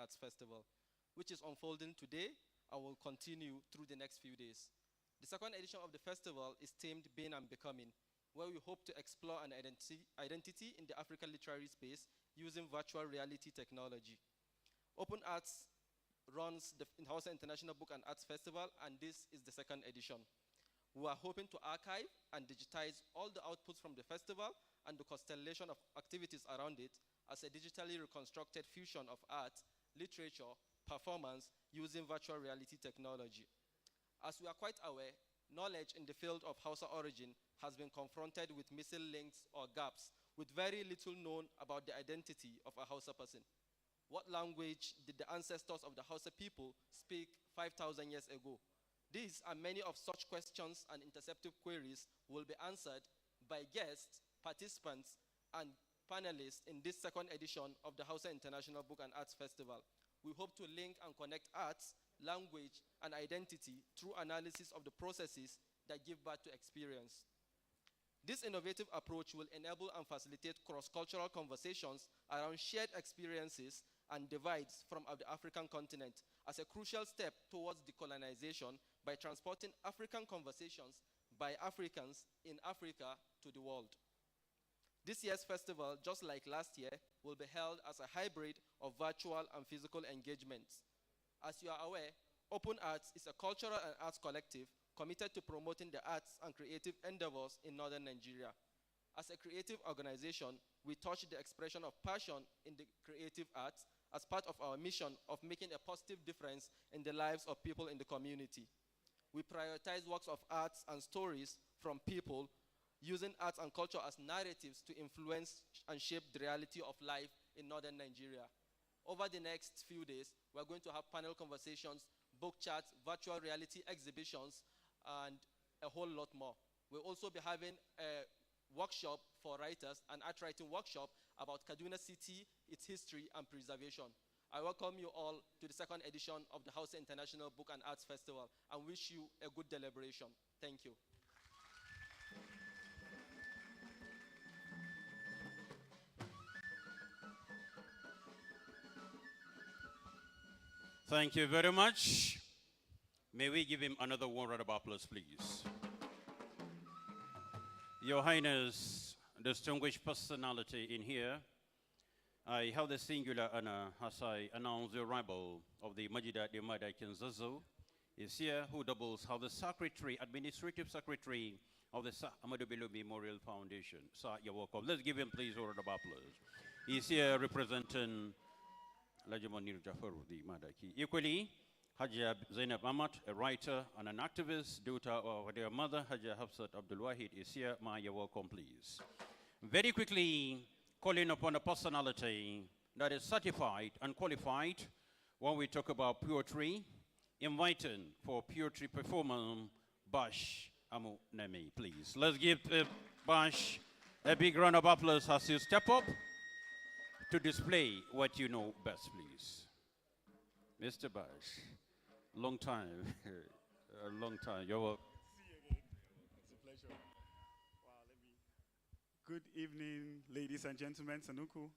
Arts Festival, which is unfolding today and will continue through the next few days. The second edition of the festival is themed Being and Becoming, where we hope to explore an identity in the African literary space using virtual reality technology. Open Arts runs the Hausa International Book and Arts Festival, and this is the second edition. We are hoping to archive and digitize all the outputs from the festival and the constellation of activities around it as a digitally reconstructed fusion of art, literature, performance using virtual reality technology. As we are quite aware, knowledge in the field of Hausa origin has been confronted with missing links or gaps, with very little known about the identity of a Hausa person. What language did the ancestors of the Hausa people speak 5,000 years ago? These and many of such questions and interceptive queries will be answered by guests, participants, and panelists in this second edition of the Hausa International Book and Arts Festival. We hope to link and connect arts, language, and identity through analysis of the processes that give birth to experience. This innovative approach will enable and facilitate cross-cultural conversations around shared experiences and divides from the African continent as a crucial step towards decolonization by transporting African conversations by Africans in Africa to the world. This year's festival, just like last year, will be held as a hybrid of virtual and physical engagements. As you are aware, Open Arts is a cultural and arts collective committed to promoting the arts and creative endeavors in northern Nigeria. As a creative organization, we touch the expression of passion in the creative arts as part of our mission of making a positive difference in the lives of people in the community. We prioritize works of arts and stories from people using arts and culture as narratives to influence and shape the reality of life in northern Nigeria. Over the next few days, we're going to have panel conversations, book chats, virtual reality exhibitions, and a whole lot more. We'll also be having a workshop for writers, an art writing workshop about Kaduna City, its history and preservation. I welcome you all to the second edition of the Hausa International Book and Arts Festival and wish you a good deliberation. Thank you. Thank you very much. May we give him another warm round of applause, please. Your Highness, distinguished personality in here, I have the singular honor as I announce the arrival of the Majida Demada Kinzazo is here, who doubles as the Secretary, Administrative Secretary of the Sir Amadou Bello Memorial Foundation. Sir, you're welcome. Let's give him, please, a round of applause. He's here representing Lajamonir Jafaru, the Madaki. Equally, Hajia Zainab Ahmad, a writer and an activist, daughter of their mother, Hajia Hafsat Abdul Wahid, is here. Ma, you're welcome, please. Very quickly, calling upon a personality that is certified and qualified when we talk about poetry, inviting for poetry performance, Bash Amu Nemi, please. Let's give Bash a big round of applause as you step up to display what you know best, please. Mr. Bash, long time, a long time. You're welcome. See you again. It's a pleasure. Wow, Good evening, ladies and gentlemen, Sanuku.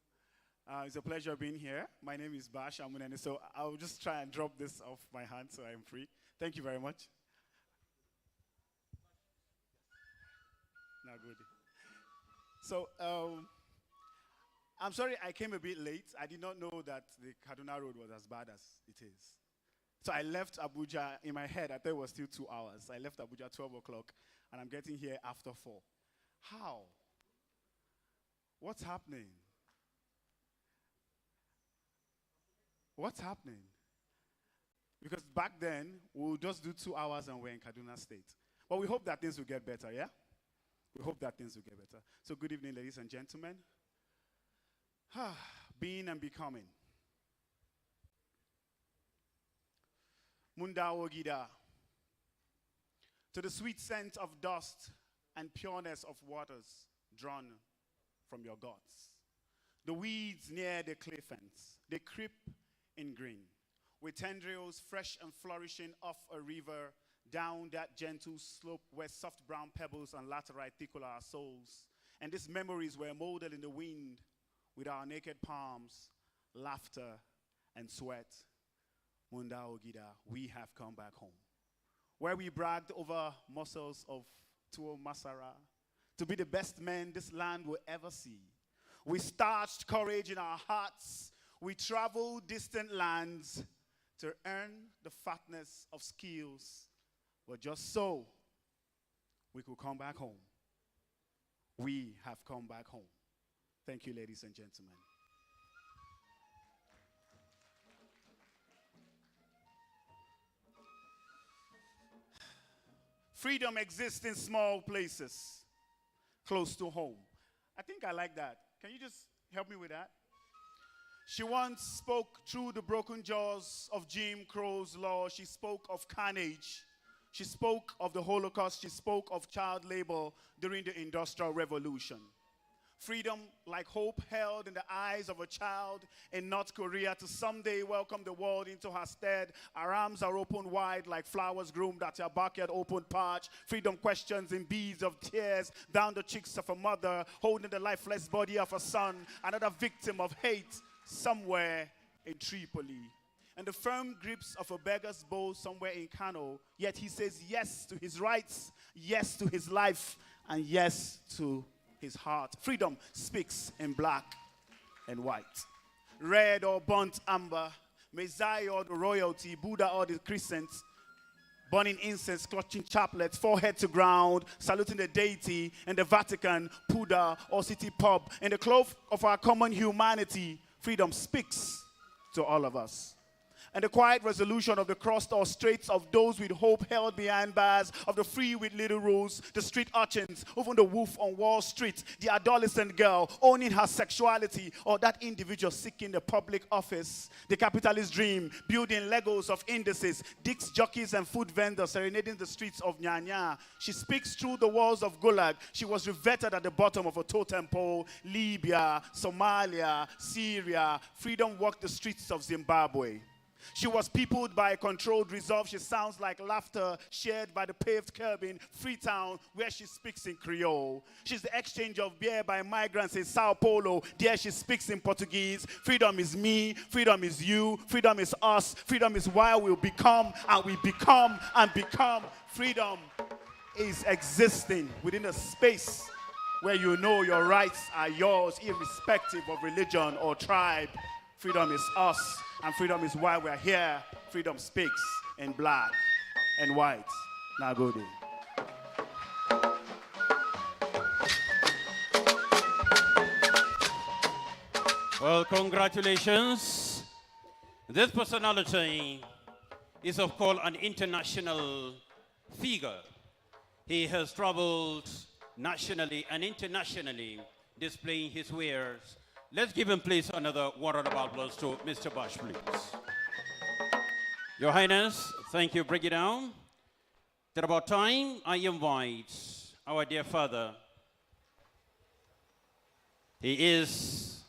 It's a pleasure being here. My name is Bash Amunene, so I'll just try and drop this off my hand so I'm free. Thank you very much. Now good. So, I'm sorry I came a bit late. I did not know that the Kaduna Road was as bad as it is. So I left Abuja in my head. I thought it was still 2 hours. I left Abuja at 12 o'clock, and I'm getting here after 4. How? What's happening? What's happening? Because back then, we'll just do 2 hours and we're in Kaduna State. But we hope that things will get better, yeah? We hope that things will get better. So good evening, ladies and gentlemen. Being and becoming. Munda Ogida. To the sweet scent of dust and pureness of waters drawn from your gods. The weeds near the clay fence, they creep in green, with tendrils fresh and flourishing off a river down that gentle slope where soft brown pebbles and laterite tickle our souls. And these memories were molded in the wind with our naked palms, laughter, and sweat, Munda Ogida, we have come back home. Where we bragged over muscles of Tuo Masara to be the best men this land will ever see. We starched courage in our hearts. We traveled distant lands to earn the fatness of skills, but just so we could come back home. We have come back home. Thank you, ladies and gentlemen. Freedom exists in small places, close to home. I think I like that. Can you just help me with that? She once spoke through the broken jaws of Jim Crow's law. She spoke of carnage. She spoke of the Holocaust. She spoke of child labor during the Industrial Revolution. Freedom, like hope held in the eyes of a child in North Korea to someday welcome the world into her stead. Our arms are open wide like flowers groomed at your backyard open patch. Freedom questions in beads of tears down the cheeks of a mother holding the lifeless body of a son, another victim of hate somewhere in Tripoli. And the firm grips of a beggar's bowl somewhere in Kano, yet he says yes to his rights, yes to his life, and yes to his heart. Freedom speaks in black and white, red or burnt amber, Messiah or the royalty, Buddha or the crescent, burning incense, clutching chaplets, forehead to ground, saluting the deity, in the Vatican, Buddha or city pub. In the cloth of our common humanity, freedom speaks to all of us. And the quiet resolution of the crossed or straits of those with hope held behind bars, of the free with little rules, the street urchins, even the wolf on Wall Street, the adolescent girl owning her sexuality, or that individual seeking the public office, the capitalist dream, building Legos of indices, dicks, jockeys, and food vendors serenading the streets of Nyanya. She speaks through the walls of Gulag. She was revetted at the bottom of a totem pole. Libya, Somalia, Syria, freedom walked the streets of Zimbabwe. She was peopled by a controlled resolve. She sounds like laughter shared by the paved curb in Freetown, where she speaks in Creole. She's the exchange of beer by migrants in Sao Paulo. There she speaks in Portuguese. Freedom is me. Freedom is you. Freedom is us. Freedom is why we'll become and we become and become. Freedom is existing within a space where you know your rights are yours, irrespective of religion or tribe. Freedom is us. And freedom is why we're here. Freedom speaks in black and white. Nagode. Well, congratulations. This personality is, of course, an international figure. He has traveled nationally and internationally, displaying his wares. Let's give him, please, another round of applause to Mr. Bash, please. Your Highness, thank you. Bring it down. At about time, I invite our dear father. He is,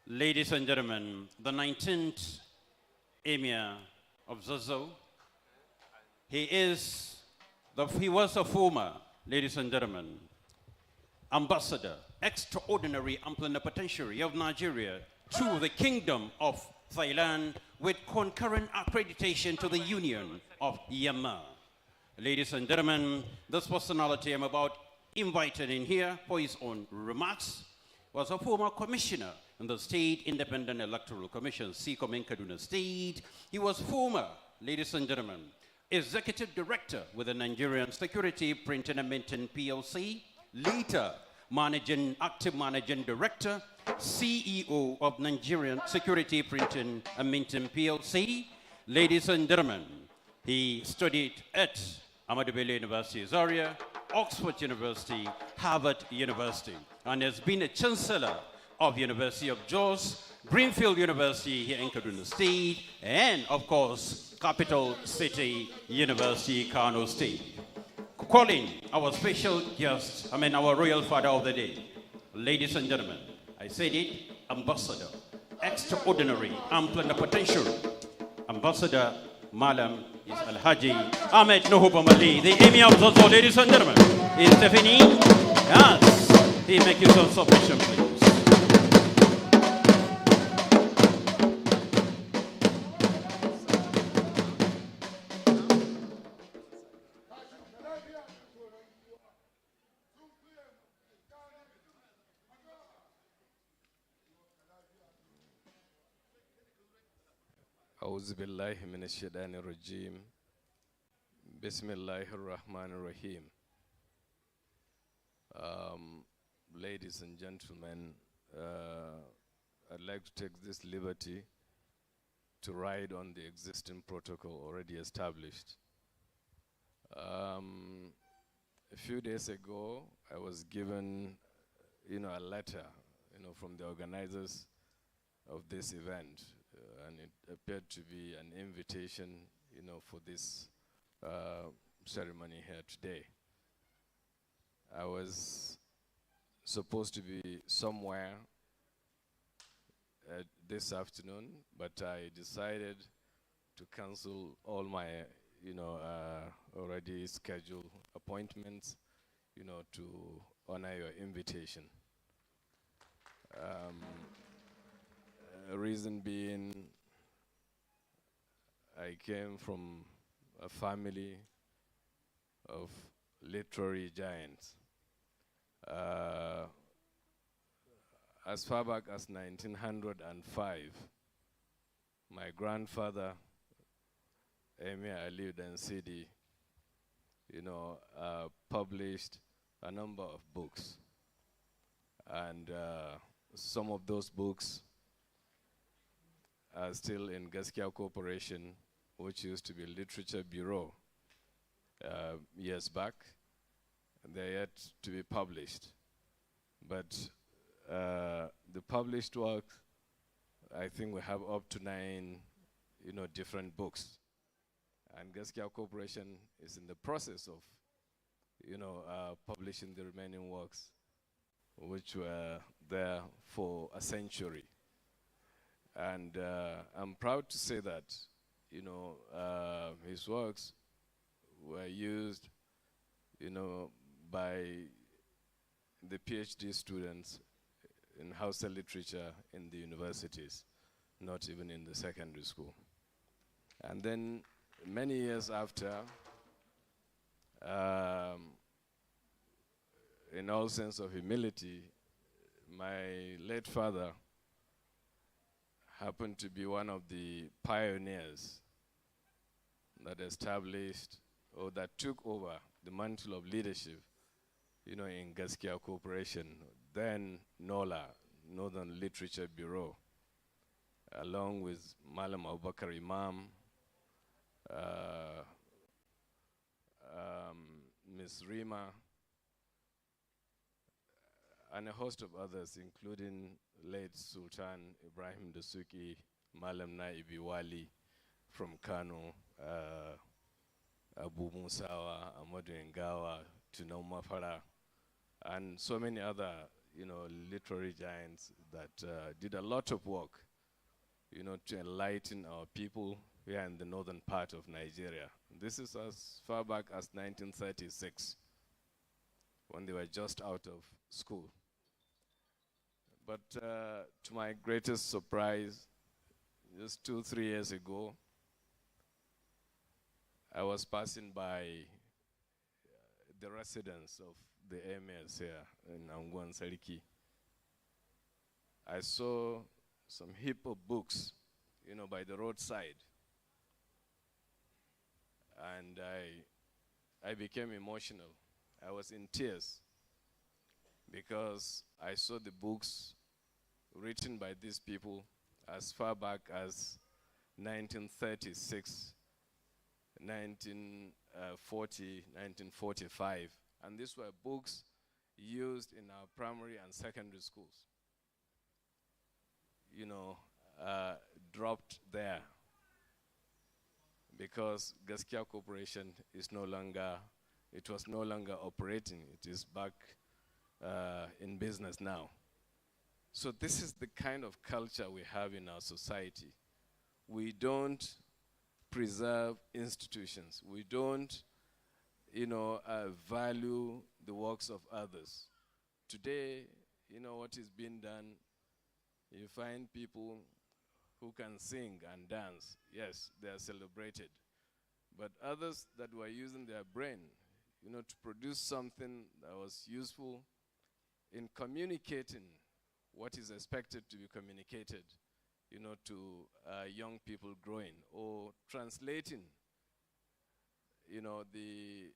ladies and gentlemen, the 19th Emir of Zazzau. He was a former, ladies and gentlemen, ambassador, extraordinary and plenipotentiary of Nigeria to the Kingdom of Thailand with concurrent accreditation to the Union of Myanmar. Ladies and gentlemen, this personality I'm about invited in here for his own remarks was a former commissioner in the State Independent Electoral Commission, SECOM in Kaduna State. He was former, ladies and gentlemen, executive director with the Nigerian Security Printing and Minting PLC, later active managing director, CEO of Nigerian Security Printing and Minting PLC. Ladies and gentlemen, he studied at Ahmadu Bello University, Zaria, Oxford University, Harvard University, and has been a chancellor of University of Jos, Greenfield University here in Kaduna State, and of course, Capital City University, Kano State. Calling our special guest, our royal father of the day. Ladies and gentlemen, I said it, ambassador, extraordinary and plenipotentiary, Ambassador Malam is Al-Haji Ahmed Nuhu Bamali, the Emir of Zazzau. Ladies and gentlemen, is Stephanie. Yes, he make you some submission, please. أعوذ بالله من الشيطان الرجيم بسم الله الرحمن الرحيم. Ladies and gentlemen, I'd like to take this liberty to ride on the existing protocol already established. A few days ago, I was given, a letter, from the organizers of this event, and it appeared to be an invitation, for this ceremony here today. I was supposed to be somewhere this afternoon, but I decided to cancel all my, already scheduled appointments, to honor your invitation. Reason being, I came from a family of literary giants. As far back as 1905, my grandfather, Emir Ali Dansidi, published a number of books. And some of those books are still in Gaskia Corporation, which used to be Literature Bureau years back. They're yet to be published. But the published work, I think we have up to 9, different books. And Gaskia Corporation is in the process of, publishing the remaining works, which were there for a century. And I'm proud to say that, his works were used, by the PhD students in Hausa literature in the universities, not even in the secondary school. And then many years after, in all sense of humility, my late father happened to be one of the pioneers that established or that took over the mantle of leadership, in Gaskia Corporation, then NOLA, Northern Literature Bureau, along with Malam Abubakar Imam, Ms. Rima, and a host of others, including late Sultan Ibrahim Dasuki, Malam Naibi Wali from Kano, Abu Musawa, Amadu Ngawa, Tunau Mafara, and so many other, literary giants that did a lot of work, to enlighten our people here in the northern part of Nigeria. This is as far back as 1936, when they were just out of school. But to my greatest surprise, just 2-3 years ago, I was passing by the residence of the emirs here in Angwan Sariki. I saw some heap of books, by the roadside. And I became emotional. I was in tears because I saw the books written by these people as far back as 1936, 1940, 1945. And these were books used in our primary and secondary schools, dropped there because Gaskia Corporation is no longer, it was no longer operating. It is back in business now. So this is the kind of culture we have in our society. We don't preserve institutions. We don't, value the works of others. Today, what is being done, you find people who can sing and dance. Yes, they are celebrated. But others that were using their brain, to produce something that was useful in communicating what is expected to be communicated, to young people growing, or translating, the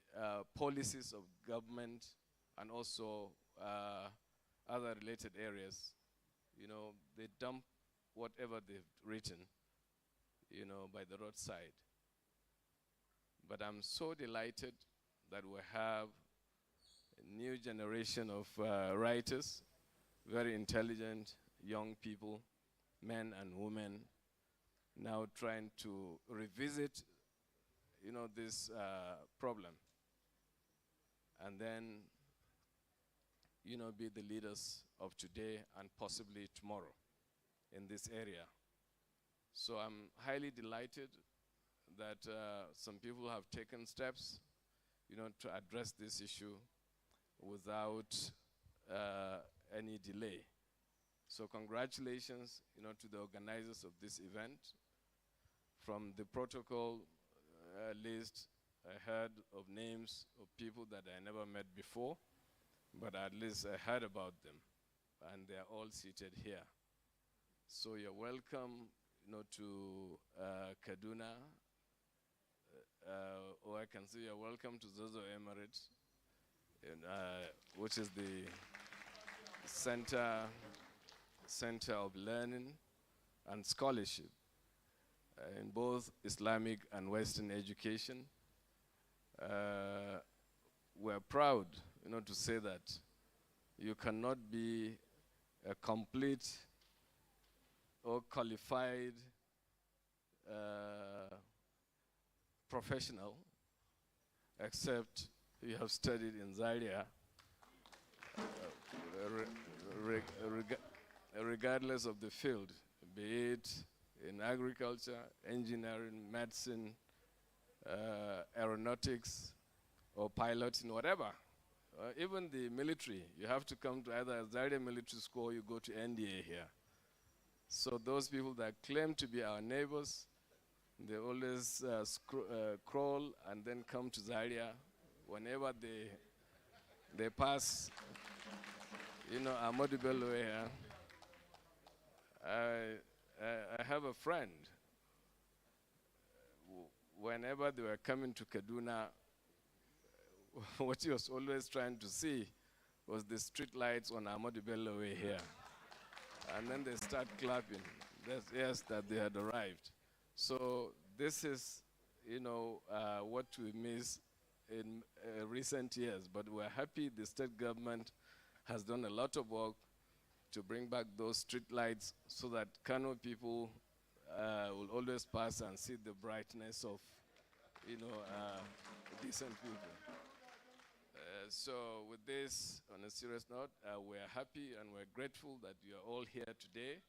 policies of government and also other related areas. They dump whatever they've written, by the roadside. But I'm so delighted that we have a new generation of writers, very intelligent young people, men and women, now trying to revisit, this problem, and then, be the leaders of today and possibly tomorrow in this area. So I'm highly delighted that some people have taken steps, to address this issue without any delay. So congratulations, to the organizers of this event. From the protocol list, I heard of names of people that I never met before, but at least I heard about them, and they are all seated here. So you're welcome, to Kaduna, or I can say you're welcome to Zozo Emirates, which is the center of learning and scholarship in both Islamic and Western education. We're proud, to say that you cannot be a complete or qualified professional except you have studied in Zaria, regardless of the field, be it in agriculture, engineering, medicine, aeronautics, or piloting, whatever. Even the military, you have to come to either Zaria Military School or you go to NDA here. So those people that claim to be our neighbors, they always crawl and then come to Zaria. Whenever they pass, Ahmadu Bello here, I have a friend. Whenever they were coming to Kaduna, what he was always trying to see was the street lights on Ahmadu Bello Way here. And then they start clapping. Yes, that they had arrived. So this is, what we miss in recent years. But we're happy the state government has done a lot of work to bring back those street lights so that Kano people will always pass and see the brightness of, decent people. So with this, on a serious note, we're happy and we're grateful that you are all here today,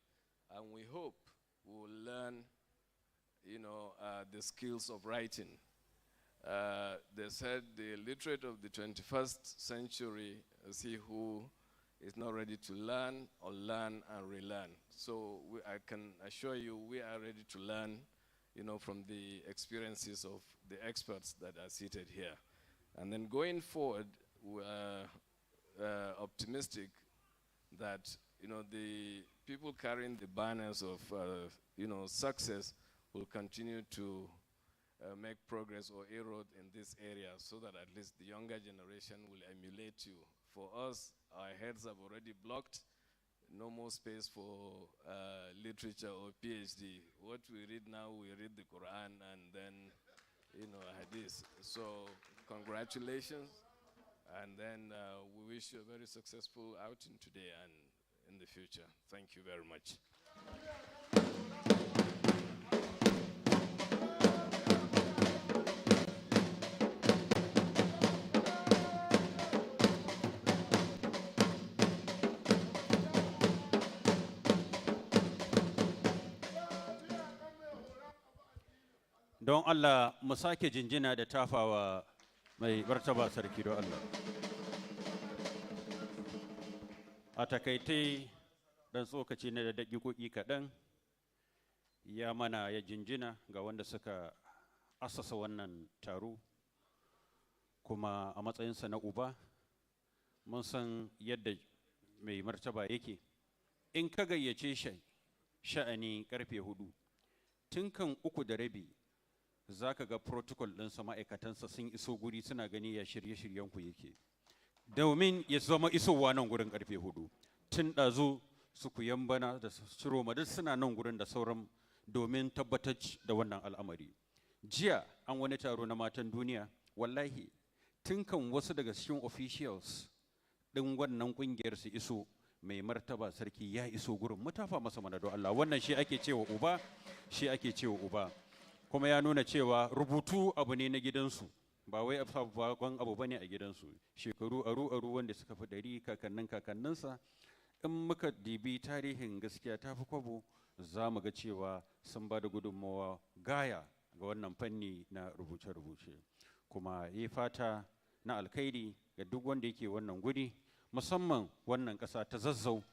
and we hope we will learn, the skills of writing. They said the literate of the 21st century is he who is not ready to learn or learn and relearn. So I can assure you we are ready to learn, from the experiences of the experts that are seated here. And then going forward, we are optimistic that, the people carrying the banners of, success will continue to make progress or erode in this area so that at least the younger generation will emulate you. For us, our heads have already blocked. No more space for literature or PhD. What we read now, we read the Quran and then, Hadith. So congratulations. And then we wish you a very successful outing today and in the future. Thank you very much. Don Allah mu sake jinjina da tafawa mai martaba sarki don Allah. A takaitai dan tsokaci ne da daƙiƙoƙi kaɗan ya mana ya jinjina ga wanda suka asasa wannan taro, kuma a matsayinsa na uba mun san yadda mai martaba yake. In ka gayyace shi sha'ani karfe 4 tun kan 3:15 za ka ga protocol ɗinsa ma'aikatansa sun iso guri suna gani ya shirye-shiryen ku yake domin ya zama isowa nan gurin karfe 4 tun ɗazu su ku yambana da su roma duk suna nan gurin da sauran domin tabbatar da wannan al'amari jiya an wani taro na matan duniya wallahi tun kan wasu daga cikin officials ɗin wannan ƙungiyar su iso mai martaba sarki ya iso gurin mutafa masa mana don Allah wannan shi ake cewa uba shi ake cewa uba kuma ya nuna cewa rubutu abu ne na gidansu ba wai bakon abu bane a gidansu shekaru aru wanda suka fi 100 kakanninsa in muka dibi tarihin gaskiya ta fi kwabo za mu ga cewa sun ba da gudunmawa gaya ga wannan fanni na rubuce-rubuce kuma yi fata na alkhairi ga duk wanda yake wannan guri musamman wannan ƙasa ta Zazzau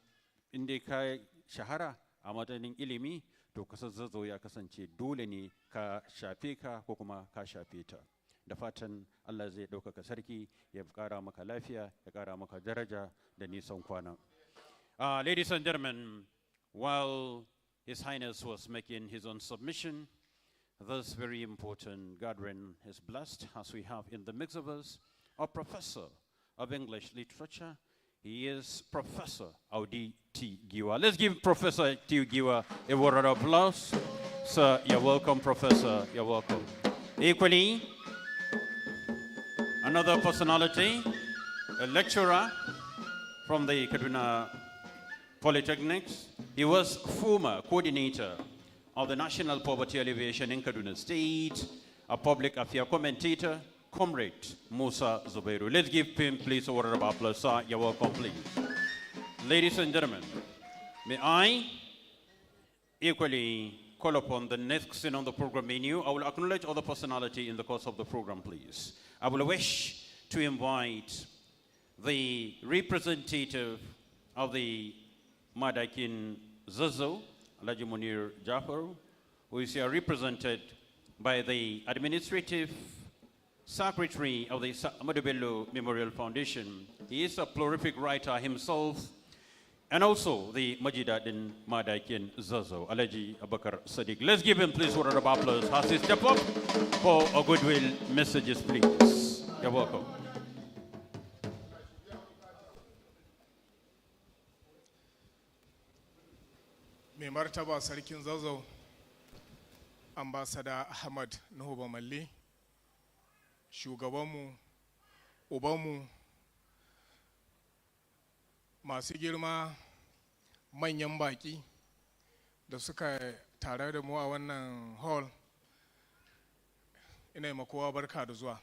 inda ka shahara a matsayin ilimi to ƙasar Zazzau ya kasance dole ne ka shafe ka ko kuma ka shafe ta da fatan Allah zai ɗaukaka sarki ya ƙara maka lafiya ya ƙara maka daraja da nisan kwana. Ladies and gentlemen, while His Highness was making his own submission, this very important gathering is blessed as we have in the midst of us a professor of English literature. He is Professor Audi T. Giwa. Let's give Professor T. Giwa a word of applause. Sir, you're welcome, Professor. You're welcome. Equally, another personality, a lecturer from the Kaduna Polytechnics. He was former coordinator of the National Poverty Alleviation in Kaduna State, a public affairs commentator, Comrade Musa Zubairu. Let's give him, please, a word of applause. Sir, you're welcome, please. Ladies and gentlemen, may I equally call upon the next thing on the program menu. I will acknowledge other personality in the course of the program, please. I will wish to invite the representative of the Madakin Zazzau, Alhaji Munir Jafar, who is here represented by the administrative secretary of the Ahmadu Bello Memorial Foundation. He is a prolific writer himself, and also the Majidaddin Madakin Zazzau, Alhaji Abakar Sadiq. Let's give him, please, a round of applause as he step up for a goodwill messages, please. You're welcome. Mai martaba sarkin Zazzau, Ambassador Ahmad Nuhu Bamalli, shugabanmu, ubanmu, masu girma, manyan baki da suka tare da mu a wannan hall, ina yi kowa barka da zuwa.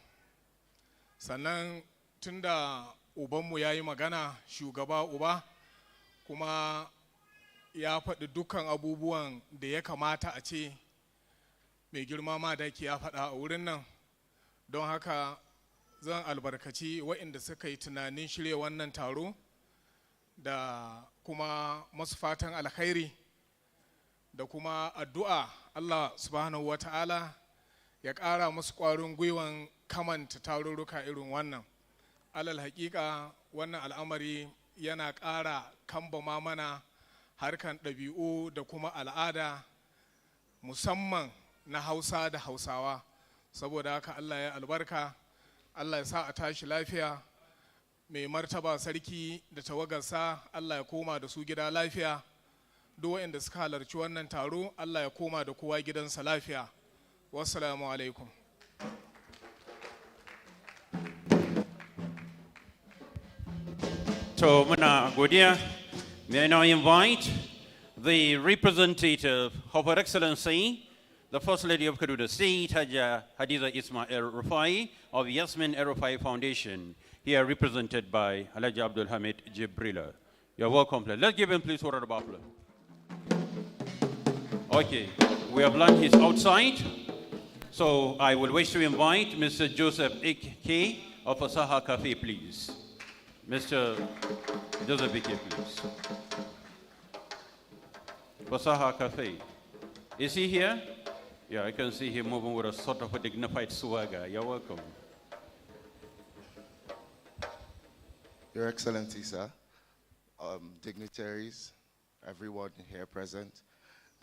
Sannan tunda ubanmu ya yi magana, shugaba uba, kuma ya faɗi dukkan abubuwan da ya kamata a ce mai girma Madaki ya faɗa a wurin nan, don haka zan albarkaci waɗanda suka yi tunanin shirya wannan taro da kuma masu fatan alkhairi da kuma addu'a Allah subhanahu wa ta'ala ya ƙara musu ƙwarin gwiwan kamanta tarurruka irin wannan. Alal haƙiƙa wannan al'amari yana ƙara kambama mana harkan ɗabi'u da kuma al'ada musamman na Hausa da Hausawa. Saboda haka Allah ya albarka, Allah ya sa a tashi lafiya, mai martaba sarki da tawagarsa Allah ya koma da su gida lafiya, duk waɗanda suka halarci wannan taro Allah ya koma da kowa gidansa lafiya. Wassalamu alaikum. To muna godiya. May I now invite the representative of Her Excellency, the First Lady of Kaduna State, Haja Hadiza Ismail Rufai of Yasmin Rufai Foundation, here represented by Alhaji Abdul Hamid Jibrila. You're welcome. Let's give him, please, a round of applause. Okay, we have learned he's outside, so I will wish to invite Mr. Joseph Ike of Asaha Cafe, please. Mr. Joseph Ike, please. Asaha Cafe. Is he here? Yeah, I can see him moving with a sort of a dignified swagger. You're welcome. Your Excellency, sir, dignitaries, everyone here present,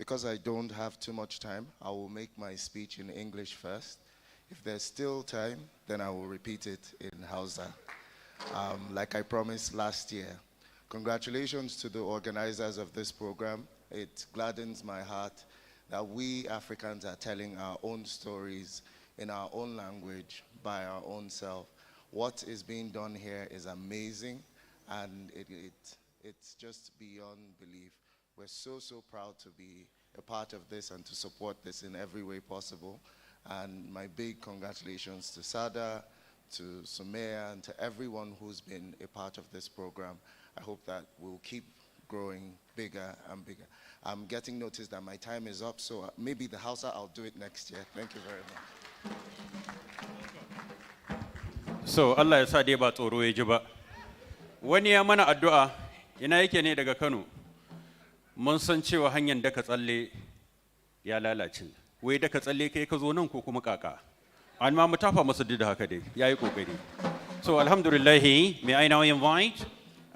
because I don't have too much time, I will make my speech in English first. If there's still time, then I will repeat it in Hausa, like I promised last year. Congratulations to the organizers of this program. It gladdens my heart that we Africans are telling our own stories in our own language, by our own self. What is being done here is amazing, and it's just beyond belief. We're so proud to be a part of this and to support this in every way possible. And my big congratulations to Sada, to Sumaya, and to everyone who's been a part of this program. I hope that we'll keep growing bigger and bigger. I'm getting notice that my time is up, so maybe the Hausa, I'll do it next year. Thank you very much. So Allah ya sa dai ba tsoro ya ji ba. Wani ya mana addu'a, ina yake ne daga Kano. Mun san cewa hanyar daka tsalle ya lalace. Wai daka tsalle kai ka zo nan ko kuma kaka. Amma mu tafa masa da haka dai, yayi kokari. So alhamdulillah, may I now invite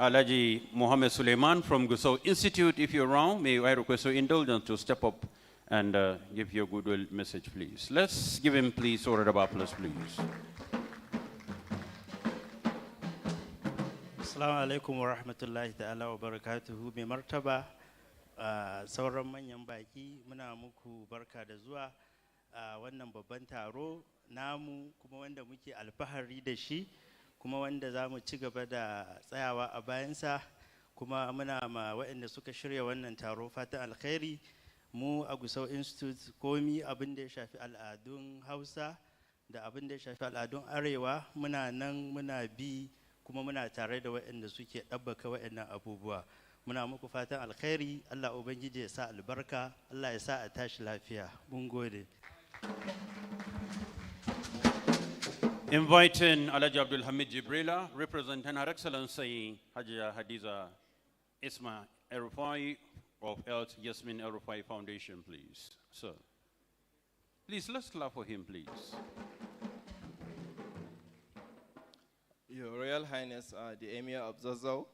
Alhaji Mohammed Suleiman from Gusau Institute, if you're around, may I request your indulgence to step up and give your goodwill message, please. Let's give him, please, a round of applause, please. Assalamu alaikum wa rahmatullahi ta'ala wa barakatuhu. Mai martaba sauran manyan baki muna muku barka da zuwa wannan babban taro namu kuma wanda muke alfahari da shi kuma wanda za mu ci gaba da tsayawa a bayansa kuma muna ma waɗanda suka shirya wannan taro fatan alkhairi. Mu a Gusau Institute komi abin da ya shafi al'adun Hausa da abin da ya shafi al'adun Arewa muna nan muna bi kuma muna tare da waɗanda suke ɗabbaka waɗannan abubuwa. Muna muku fatan alkhairi, Allah Ubangiji ya sa albarka, Allah ya sa a tashi lafiya. Mun gode. Inviting Alhaji Abdul Hamid Jibrila, representing Her Excellency Hajiya Hadiza Isma El-Rufai of Health Yasmin El-Rufai Foundation, please. Sir. Please, let's clap for him, please. Your Royal Highness, the Emir of Zazzau,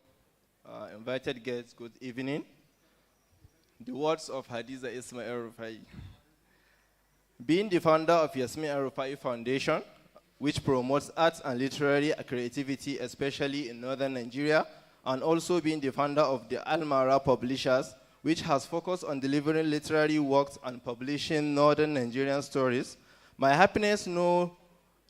invited guests, good evening. The words of Hadiza Isma El-Rufai. Being the founder of Yasmin El-Rufai Foundation, which promotes arts and literary creativity, especially in northern Nigeria, and also being the founder of the Al-Mara Publishers, which has focused on delivering literary works and publishing northern Nigerian stories. My happiness no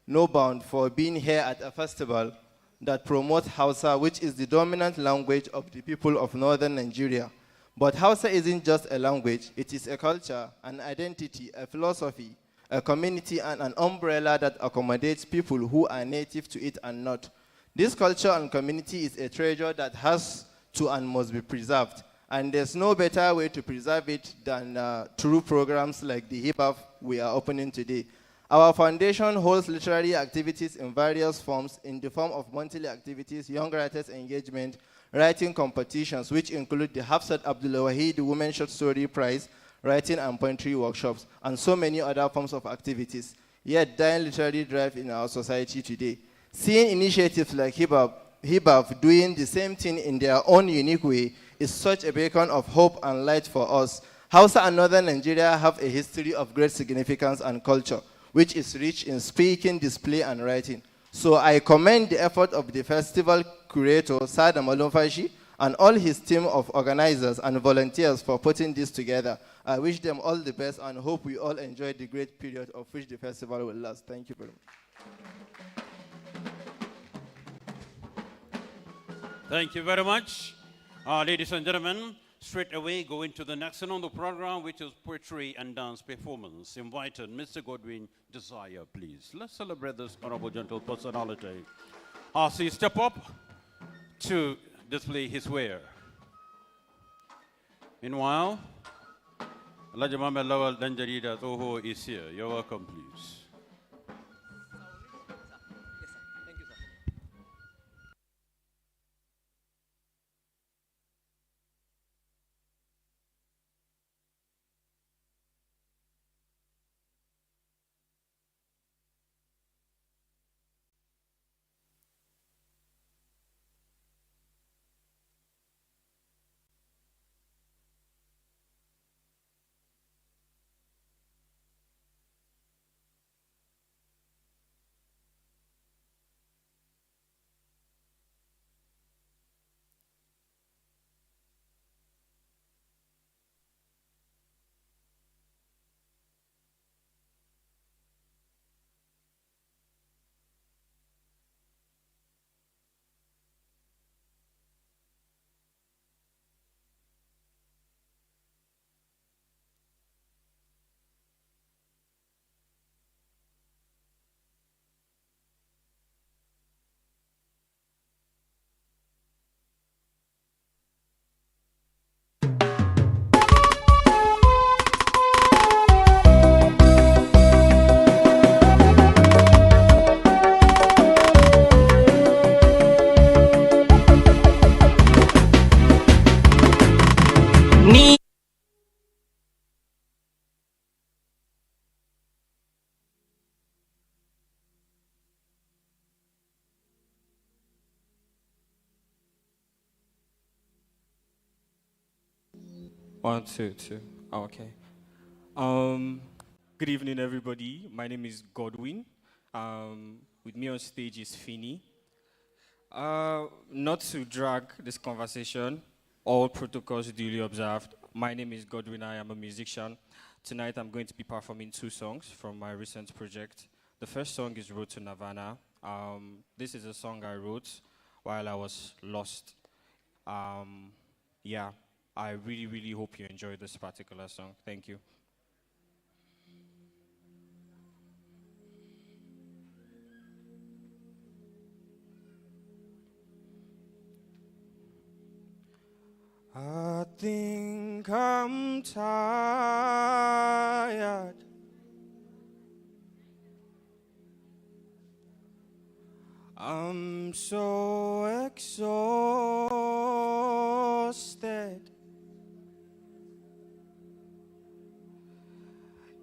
bound for being here at a festival that promotes Hausa, which is the dominant language of the people of northern Nigeria. But Hausa isn't just a language, it is a culture, an identity, a philosophy, a community, and an umbrella that accommodates people who are native to it and not. This culture and community is a treasure that has to and must be preserved. And there's no better way to preserve it than through programs like the Hip-Hop we are opening today. Our foundation holds literary activities in various forms in the form of monthly activities, young writers engagement, writing competitions, which include the Hafsat Abdul Wahid Women Short Story Prize, writing and poetry workshops, and so many other forms of activities. Yet, dying literary drive in our society today. Seeing initiatives like Hip-Hop doing the same thing in their own unique way is such a beacon of hope and light for us. Hausa and Northern Nigeria have a history of great significance and culture, which is rich in speaking, display, and writing. So I commend the effort of the festival curator, Sada Malumfashi, and all his team of organizers and volunteers for putting this together. I wish them all the best and hope we all enjoy the great period of which the festival will last. Thank you very much. Thank you very much. Ladies and gentlemen, straight away going to the next one on the program, which is poetry and dance performance. Invited Mr. Godwin Desire, please. Let's celebrate this honorable gentle personality as he step up to display his wear. Meanwhile, Alhaji Mohammed Lawal Danjarida Toho is here. You're welcome, please. One, two, two. Okay. Good evening, everybody. My name is Godwin. With me on stage is Fini. Not to drag this conversation, all protocols duly observed. My name is Godwin. I am a musician. Tonight, I'm going to be performing 2 songs from my recent project. The first song is Road to Nirvana. This is a song I wrote while I was lost. Yeah, I really, really hope you enjoy this particular song. Thank you. I think I'm tired. I'm so exhausted.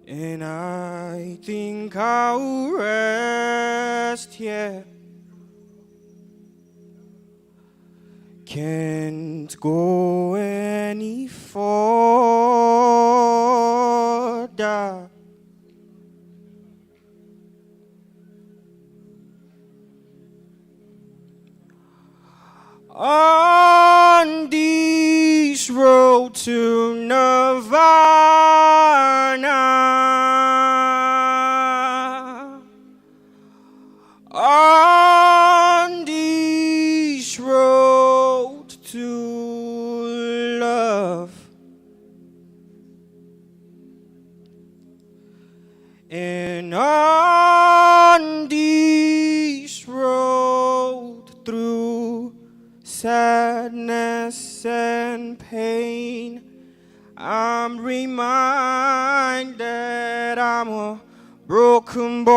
And I think I'll rest here. Can't go any further. On this road to Nirvana, on this road to love, and on this road through sadness and pain, I'm reminded I'm a broken boy,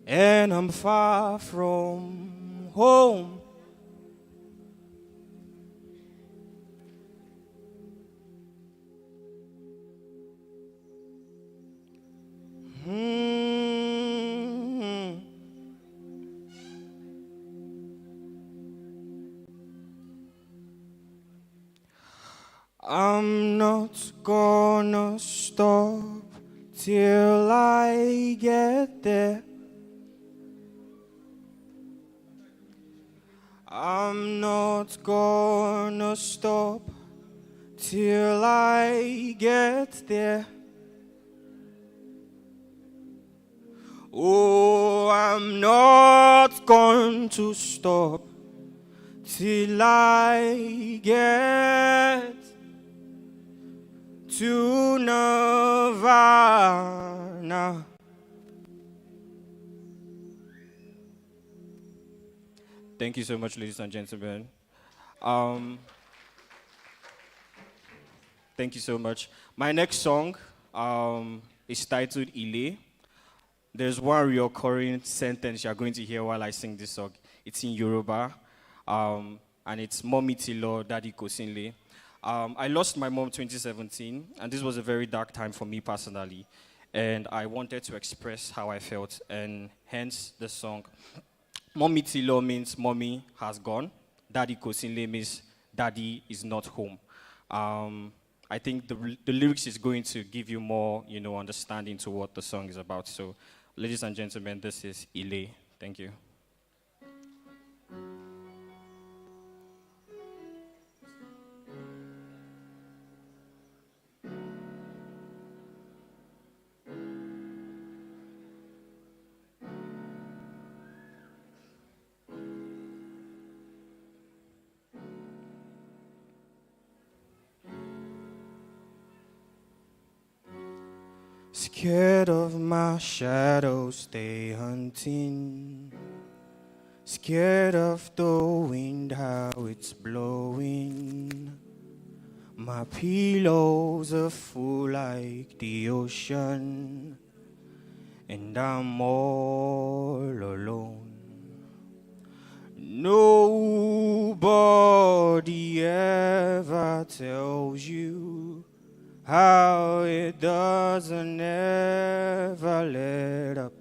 and I'm far from home. I'm not gonna stop till I get there. I'm not gonna stop till I get there. Oh, I'm not going to stop till I get to Nirvana. Thank you so much, ladies and gentlemen. Thank you so much. My next song is titled Ile. There's one recurring sentence you're going to hear while I sing this song. It's in Yoruba, and it's Mommy Tilo, Daddy Kosinle. I lost my mom 2017, and this was a very dark time for me personally. And I wanted to express how I felt, and hence the song. Mommy Tilo means mommy has gone. Daddy Kosinle means daddy is not home. I think the lyrics is going to give you more, understanding to what the song is about. So, ladies and gentlemen, this is Ile. Thank you. Scared of my shadow, stay hunting. Scared of the wind, how it's blowing. My pillows are full like the ocean, and I'm all alone. Nobody ever tells you how it doesn't ever let up,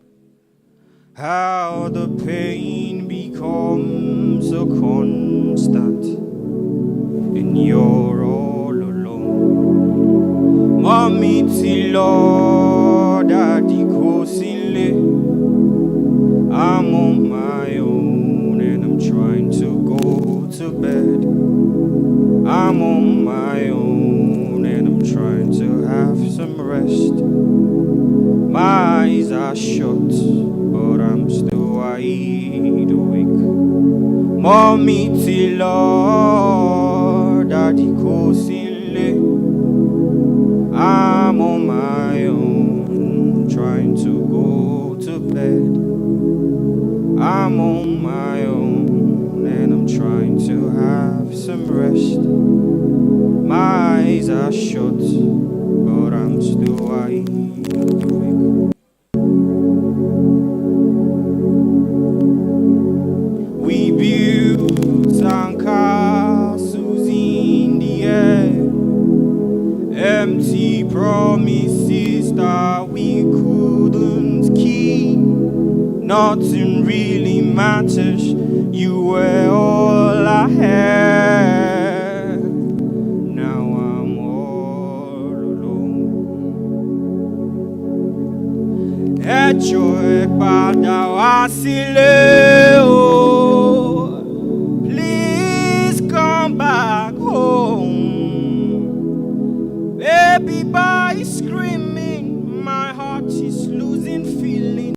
how the pain becomes a constant. constant, and you're all alone. Mommy, Lord, Daddy, I'm on my own and I'm trying to go to bed. I'm on my own and I'm trying to have some rest. My eyes are shut, but I'm still wide awake. Mommy, Lord, Daddy, I'm on my own, trying to go to bed. I'm on my own, and I'm trying to have some rest. My eyes are shut, but I'm still wide awake. We built sandcastles in the air, empty promises that we couldn't keep. Nothing really matters. You were all I had. Now I'm all alone. Echo ekpada wasileo. Please come back home. Baby boy screaming, my heart is losing feeling.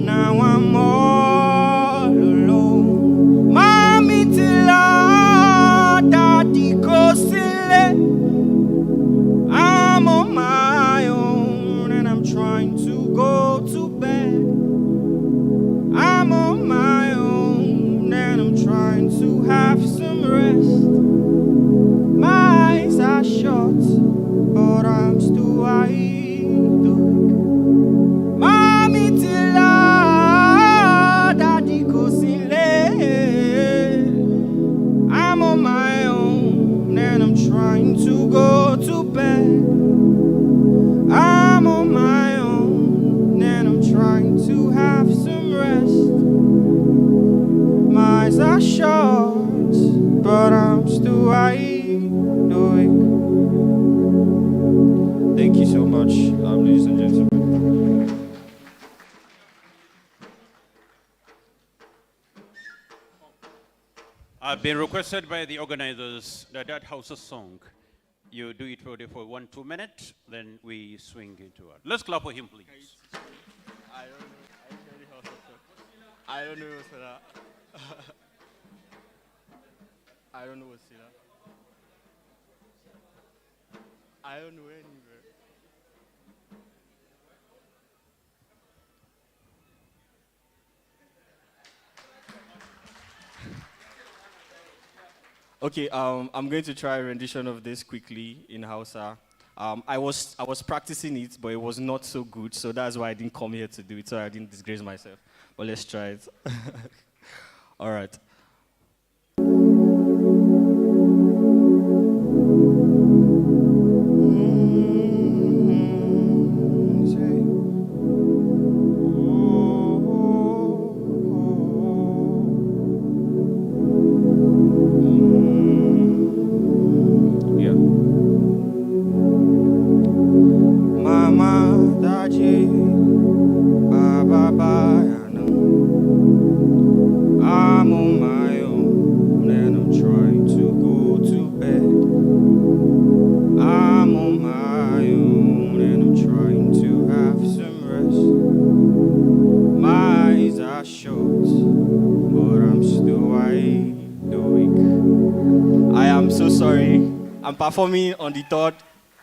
Now I'm all alone. Mommy, Daddy, I'm on my own and I'm trying to go to bed. I'm on my own and I'm trying to have some rest. My eyes are shut, but I'm still wide awake. Mommy, Daddy, I'm on my own and I'm trying to go to bed. I'm on my own and I'm trying to have some rest. My eyes are shut, but I'm still wide awake. Thank you so much, ladies and gentlemen. I've been requested by the organizers that Hausa song, you do it for 1-2 minutes, then we swing into it. Let's clap for him, please. I don't know what's that. I don't know what's that. I don't know anywhere. Okay, I'm going to try a rendition of this quickly in Hausa. I was practicing it, but it was not so good, so that's why I didn't come here to do it, so I didn't disgrace myself. But let's try it. All right. I'm performing on the 3rd.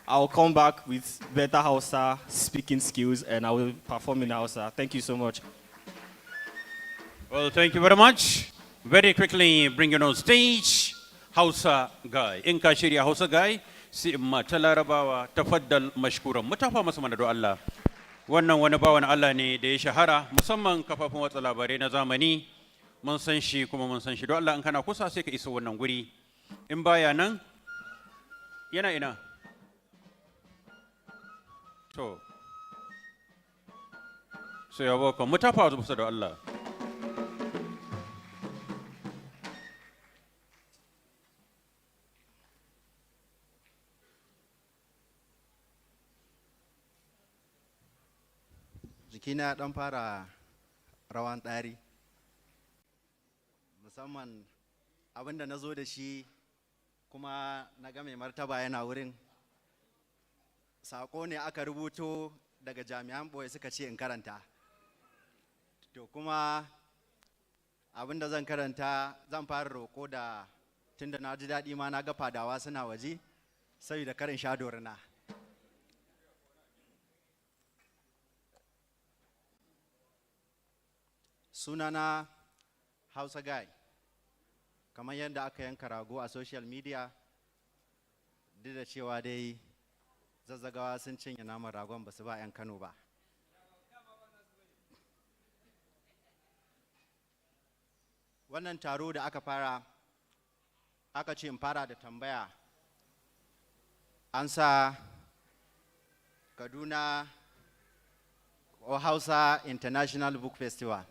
I'll come back with better Hausa speaking skills and I will perform in Hausa. Thank you so much. Well, thank you very much. Very quickly, bringing on stage, Hausa guy. In ka shirya Hausa guy, si imma ta Larabawa, tafaddal mashkuran. Mutafa masa mana do Allah. Wannan wani bawan Allah ne da ya shahara, musamman kafafun watsa labarai na zamani. Mun san shi kuma mun san shi. Do Allah in kana kusa sai ka isa wannan guri. In baya nan, yana ina. To. So you're welcome. Mutafa masa do Allah. jikina ɗan fara rawan ɗari, musamman abinda na zo da shi kuma na ga mai martaba yana wurin. Saƙo ne aka rubuto daga jami'an ɓoye suka ce in karanta. To kuma abinda zan karanta zan fara roƙo da tunda na ji daɗi ma na ga fadawa suna waje saboda karin sha dorina. Sunana Hausa Guy, kamar yadda aka yanka rago a social media, duk da cewa dai Zazzagawa sun cinye naman ragon ba su ba 'yan Kano ba. Wannan taro da aka fara, aka ce in fara da tambaya, an sa Kaduna Hausa International Book Festival,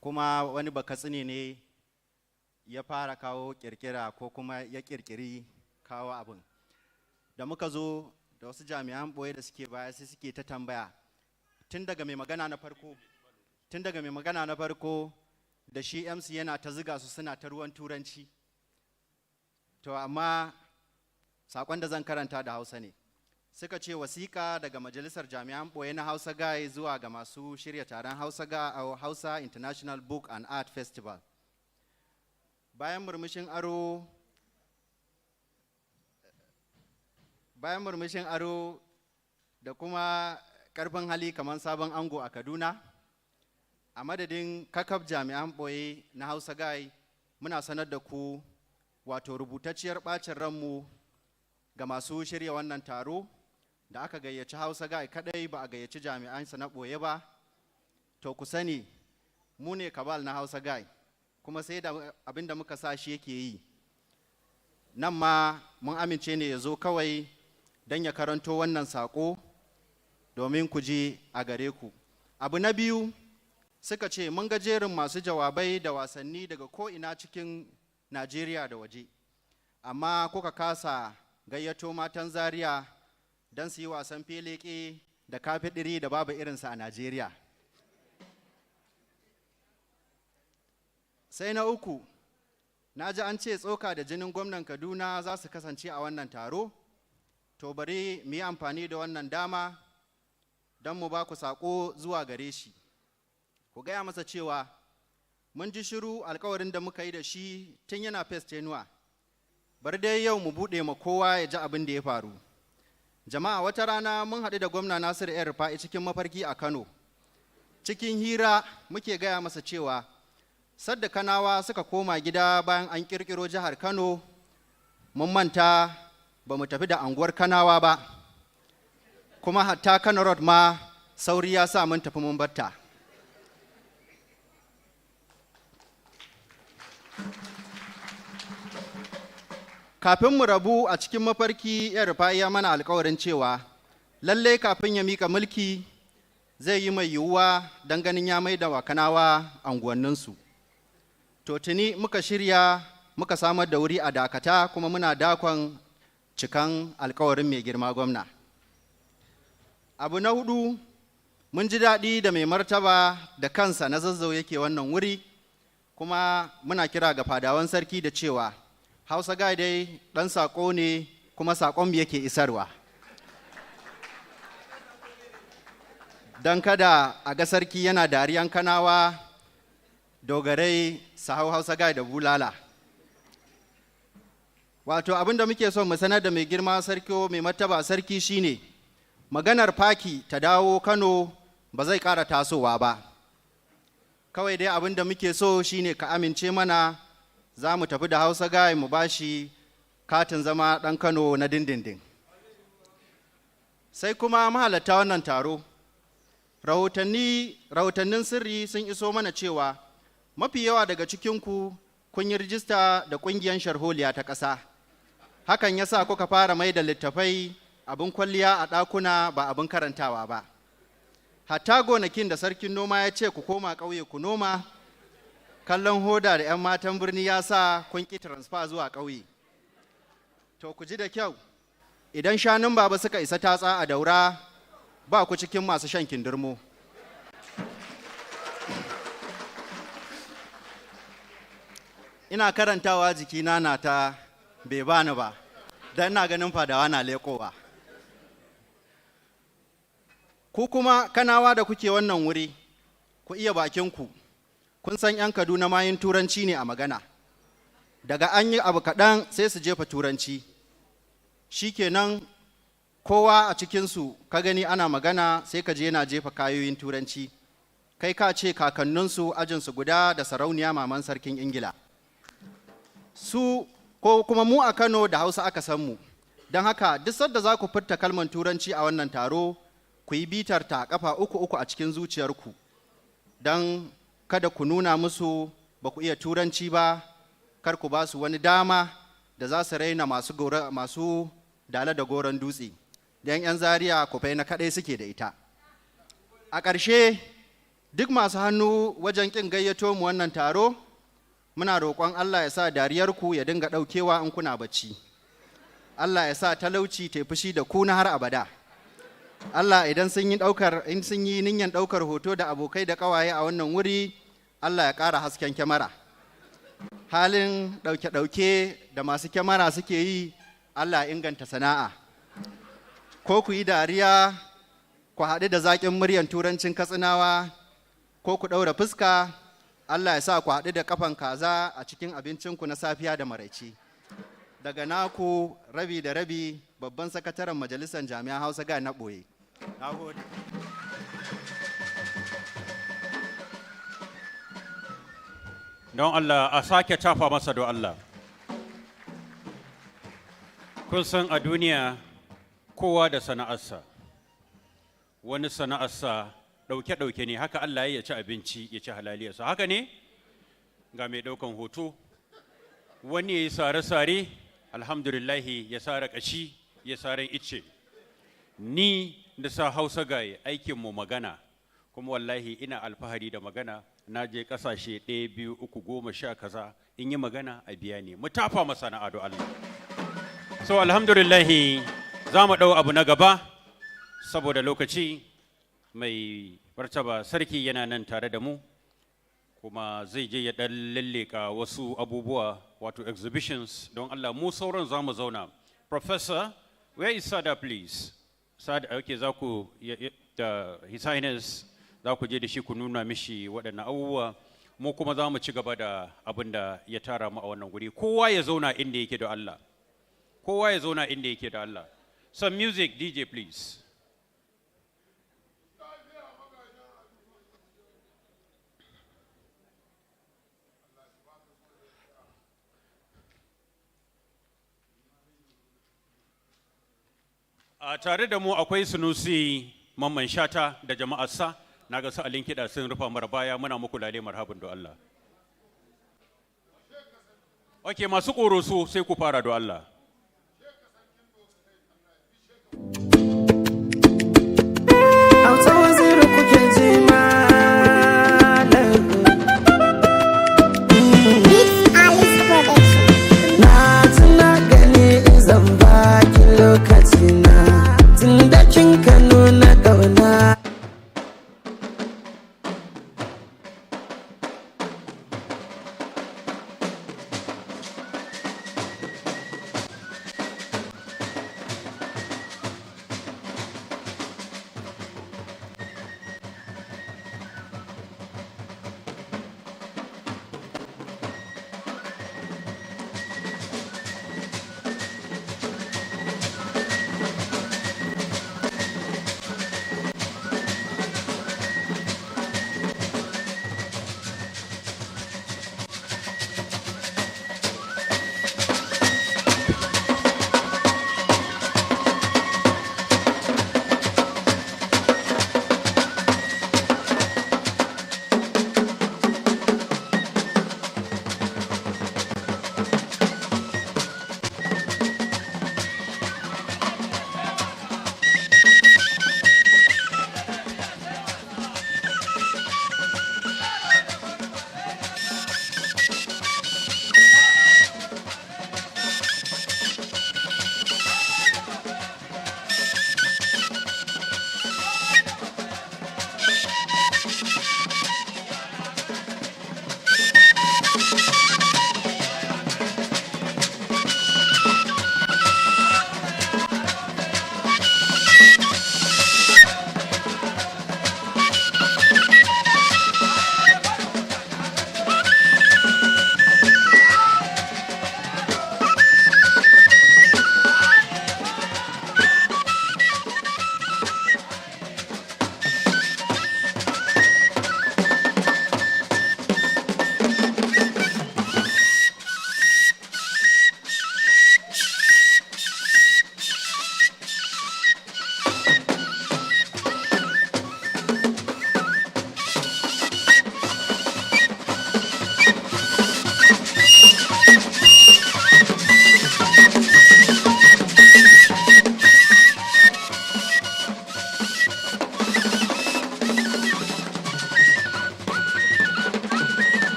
kuma wani bakatsine ne ya fara kawo kirkira ko kuma ya kirkiri kawo abin. Da muka zo da wasu jami'an ɓoye da suke baya sai suke ta tambaya tun daga mai magana na farko da shi MC yana ta ziga su suna ta ruwan turanci. To amma saƙon da zan karanta da Hausa ne. Suka ce wasiƙa daga majalisar jami'an ɓoye na Hausa Guy zuwa ga masu shirya taron Hausa International Book and Art Festival. Bayan murmushin aro da kuma ƙarfin hali kamar sabon ango a Kaduna, a madadin kakab jami'an ɓoye na Hausa Guy muna sanar da ku wato rubutacciyar ɓacin ranmu ga masu shirya wannan taro da aka gayyaci Hausa Guy kadai ba a gayyaci jami'ansa na ɓoye ba. To ku sani mu ne kabal na Hausa Guy, kuma sai da abin da muka sa shi yake yi. Nan ma mun amince ne ya zo kawai don ya karanto wannan saƙo domin ku ji a gare ku. Abu na biyu, suka ce mun ga jerin masu jawabai da wasanni daga ko'ina cikin Najeriya da waje, amma kuka kasa gayyato matan Zaria don su yi wasan feleke da kafiɗiri da babu irinsa a Najeriya. Sai na uku, na ji an ce tsoka da jinin gwamnan Kaduna za su kasance a wannan taro. To bari mu yi amfani da wannan dama don mu ba ku saƙo zuwa gare shi. Ku gaya masa cewa mun ji shiru alkawarin da muka yi da shi tun yana First Tenuwa. Bari dai yau mu buɗe ma kowa ya ji abin da ya faru. Jama'a, wata rana mun haɗu da gwamna Nasiru ‘yan Rufa'i cikin mafarki a Kano. Cikin hira muke gaya masa cewa sadda Kanawa suka koma gida bayan an ƙirƙiro jihar Kano, mun manta ba mu tafi da anguwar Kanawa ba, kuma hatta Kano Road ma sauri ya sa mun tafi mun batta. Kafin mu rabu a cikin mafarki, ‘yan Rufa'i ya mana alkawarin cewa lallai kafin ya mika mulki zai yi mai yiwuwa don ganin ya maida wa Kanawa anguwanninsu. To tuni muka shirya muka samar da wuri a dakata, kuma muna dakon cikan alkawarin mai girma gwamna. Abu na hudu, mun ji daɗi da mai martaba da kansa na Zazzau yake wannan wuri, kuma muna kira ga fadawan sarki da cewa Hausa Guy dai ɗan saƙo ne, kuma saƙon yake isarwa. Don kada a ga sarki yana dariyan Kanawa, dogarai su hau Hausa Guy da bulala. Wato abin da muke so mu sanar da mai girma sarki mai martaba sarki shine maganar faki ta dawo Kano ba zai ƙara tasowa ba. Kawai dai abin da muke so shine ka amince mana za mu tafi da Hausa Guy mu bashi katin zama ɗan Kano na dindindin. Sai kuma mahalarta wannan taro, rahotannin sirri sun iso mana cewa mafi yawa daga cikinku kun yi rijista da ƙungiyar sharholiya ta ƙasa. Hakan ya sa kuka fara mai da littafai abin kwalliya a ɗakuna ba abin karantawa ba. Hatta gonakin da sarkin noma ya ce ku koma ƙauye ku noma, kallon hoda da 'yan matan birni ya sa kun ƙi transfer zuwa ƙauye. To ku ji da kyau, idan shanun baba suka isa tatsa a Daura, ba ku cikin masu shan kindirmo. Ina karantawa jikina na ta bai bani ba, don ina ganin fadawa na leƙowa. Ku kuma kanawa da kuke wannan wuri, ku iya bakinku, kun san 'yan Kaduna mayin turanci ne a magana. Daga an yi abu kaɗan sai su jefa turanci. Shikenan kowa a cikinsu ka gani ana magana sai ka je yana jefa kayoyin turanci. Kai ka ce kakanninsu ajinsu guda da sarauniya maman sarkin Ingila. Su ko kuma mu a Kano da Hausa aka san mu. Don haka duk sadda za ku furta kalmar turanci a wannan taro, ku yi bitar ta kafa uku a cikin zuciyarku. Don kada ku nuna musu ba ku iya turanci ba, kar ku ba su wani dama da za su raina masu dala da goron dutse. Don 'yan Zaria kufai na kaɗai suke da ita. A ƙarshe, duk masu hannu wajen ƙin gayyato mu wannan taro, muna roƙon Allah ya sa dariyarku ya dinga ɗaukewa in kuna bacci. Allah ya sa talauci ta fushi da ku na har abada. Allah idan sun yi niyyar ɗaukar hoto da abokai da ƙawaye a wannan wuri, Allah ya ƙara hasken kyamara. Halin ɗauke-ɗauke da masu kyamara suke yi, Allah ya inganta sana'a. Ko ku yi dariya, ku haɗu da zaƙin muryan turancin Katsinawa, ko ku ɗaura fuska, Allah ya sa ku haɗu da kafan kaza a cikin abincinku na safiya da maraice. Daga naku rabi da rabi, babban sakataren majalisar jami'an Hausa ga na ɓoye. Na gode. Don Allah a sake tafa masa don Allah. Kun san a duniya kowa da sana'arsa. Wani sana'arsa ɗauke-ɗauke ne, haka Allah ya ci abinci ya ci halaliyarsa. Haka ne? Ga mai ɗaukan hoto. Wani ya yi sare-sare, alhamdulillahi ya sare ƙashi, ya sare ice. Ni da sa Hausa gaye aikinmu magana, kuma wallahi ina alfahari da magana. Na je ƙasashe 1, 2, 3, 10 kaza, in yi magana a biya ne. Mu tafa masana'a do Allah. So alhamdulillahi za mu ɗau abu na gaba, saboda lokaci mai martaba sarki yana nan tare da mu, kuma zai je ya ɗan lalleka wasu abubuwa wato exhibitions. Don Allah mu sauran za mu zauna. Professor, where is Sada please? Sada, okay, za ku, His Highness, za ku je da shi ku nuna mishi waɗannan abubuwa. Mu kuma za mu ci gaba da abin da ya tara mu a wannan guri. Kowa ya zauna inda yake da Allah. Kowa ya zauna inda yake da Allah. Some music, DJ please. A tare da mu akwai Sunusi Mamman Shata da jama'arsa. Na ga sa'alin kiɗa sun rufa mara baya, muna muku lale marhaban do Allah. Ok, masu ƙoroso sai ku fara do Allah. Hausa waziri kuke ji malam. Na tuna gani zan baki lokaci na, tun da kin ka nuna ƙauna.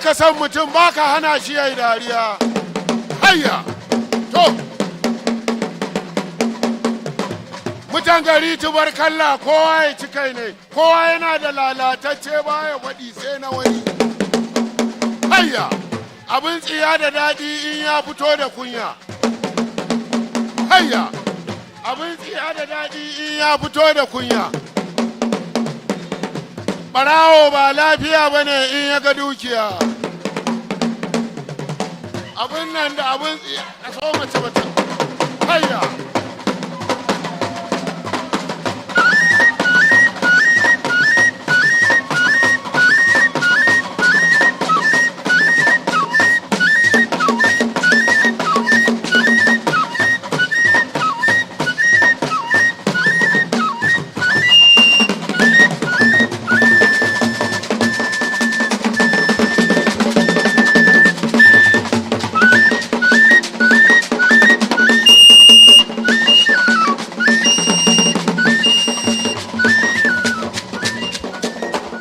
baka san mutum baka hana shi yayi dariya. Hayya, to. Mutan gari tubarkalla kowa ya ci kai ne, kowa yana da lalatacce baya faɗi sai na wani. Hayya, abin tsiya da daɗi in ya fito da kunya. Hayya, abin tsiya da daɗi in ya fito da kunya. Ɓarawo ba lafiya ba ne in ya ga dukiya. Abin nan da abin tsiya, a so mace mace. Hayya.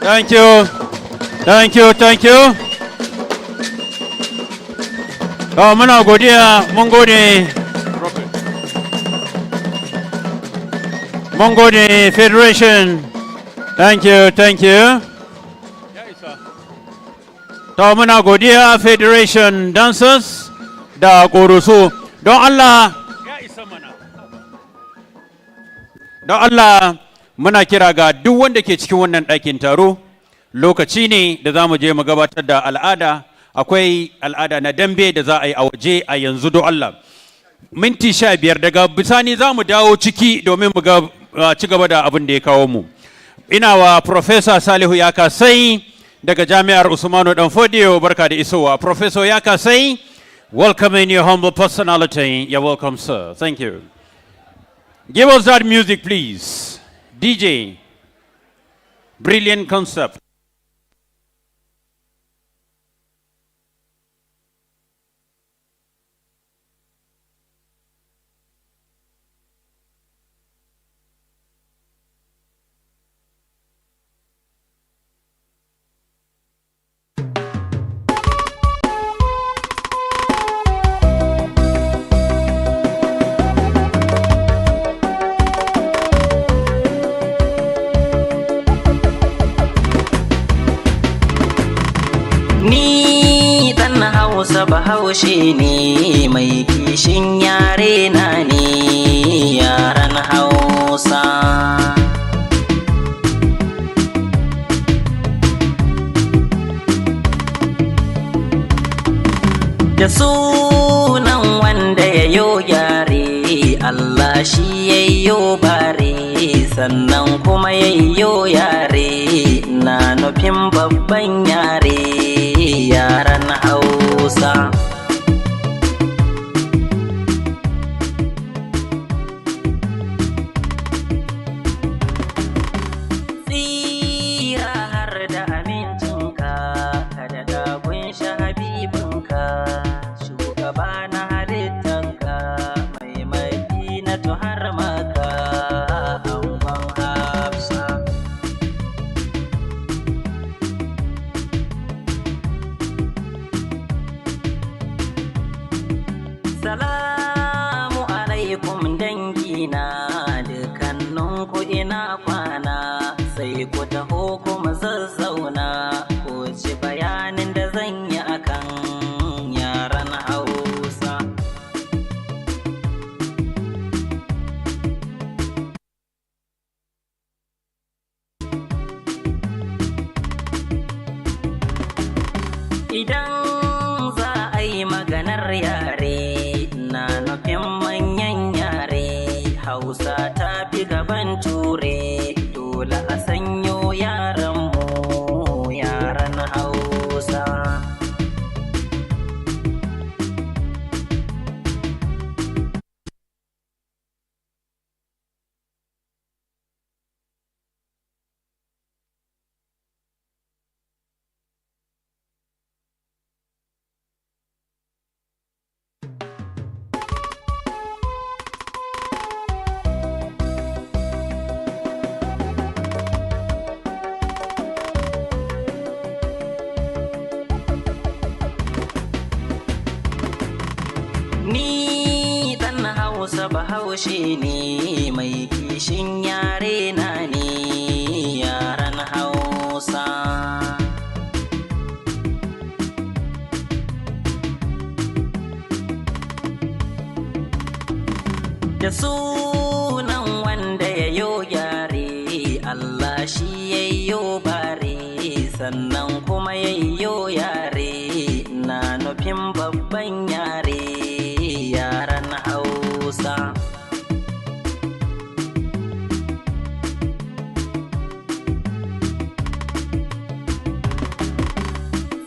Thank you. Thank you. Thank you. Oh, muna godiya, mun gode. Mun gode Federation. Thank you. Thank you. To muna godiya Federation Dancers da Korusu. Don Allah. Don Allah. Muna kira ga duk wanda ke cikin wannan ɗakin taro, lokaci ne da za mu je mu gabatar da al'ada, akwai al'ada na dambe da za a yi a waje a yanzu don Allah. Minti 15 daga bisani za mu dawo ciki domin mu ci gaba da abin da ya kawo mu. Ina wa Professor Salihu Yakasai daga Jami'ar Usmanu Danfodiyo barka da isowa. Professor Yakasai, welcome in your humble personality. You're welcome, sir. Thank you. Give us that music, please. DJ, brilliant concept. Hausa Bahaushe ne mai kishin yare na ne yaran Hausa. Da sunan wanda ya yo yare, Allah shi ya yo bare, sannan kuma ya yo yare, na nufin babban yare yaran Hausa. Tsira har da amincinka, kada da kunshi habibinka, shugaba na halittanka, mai madinatu har maka, angon Hafsa. Salamu alaikum dangina, dukanninku ina kwana, sai ku taho kuma zazzauna, ko ci bayanin da zan yi akan yaran Hausa. Idan za a yi maganar yare, na Ni dan Hausa Bahaushe ne mai kishin yare na ne yaran Hausa. Da sunan wanda ya yo yare, Allah shi ya yo bare, sannan kuma ya yo yare, na nufin babban yare, yaran Hausa.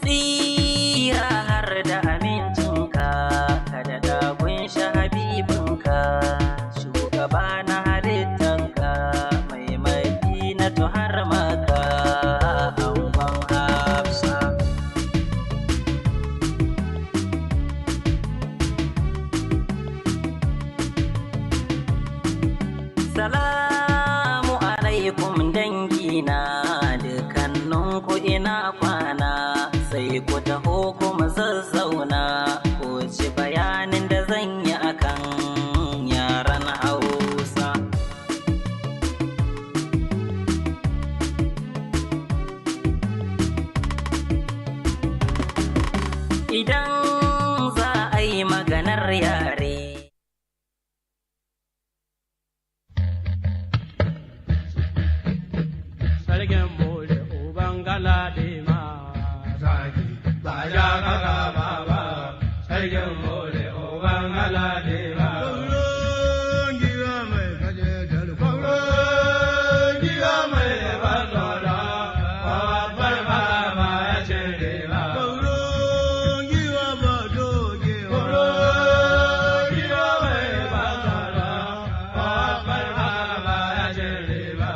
Tsira har da amincinka, kada da kunshi habibinka. Shugaba na halittanka mai Madinatu har Makka angon Hafsa. Salamu alaikum dangina dukanninku ina kwana, sai ku taho kuma zazzauna ku ci bayanin da zan yi akan yaran Hausa. Idan za a yi maganar yare, sarkin mole uban galadima zaki ba ya kaga baba sarkin mole uban galadima giwa mai kaje garko giwa mai bazara babbar baba ya ce ba giwa ba doge giwa mai bazara babbar baba ya ce ba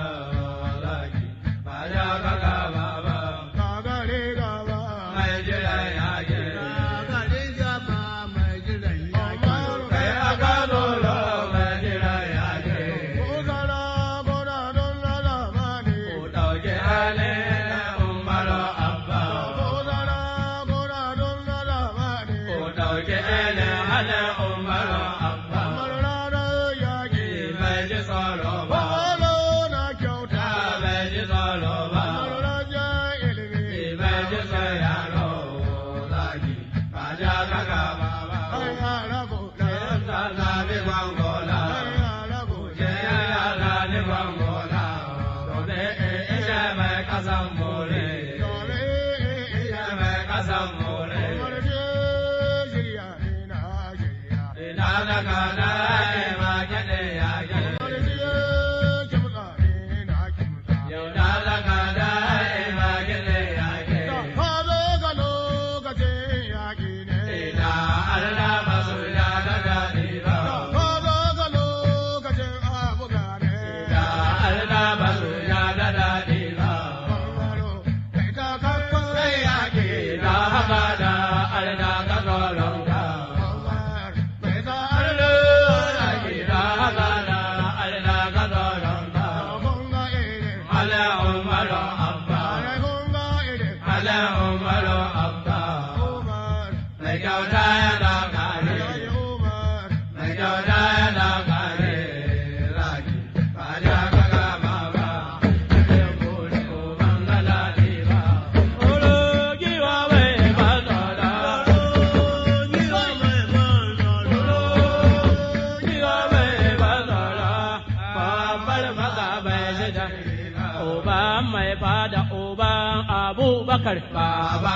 Abubakar Baba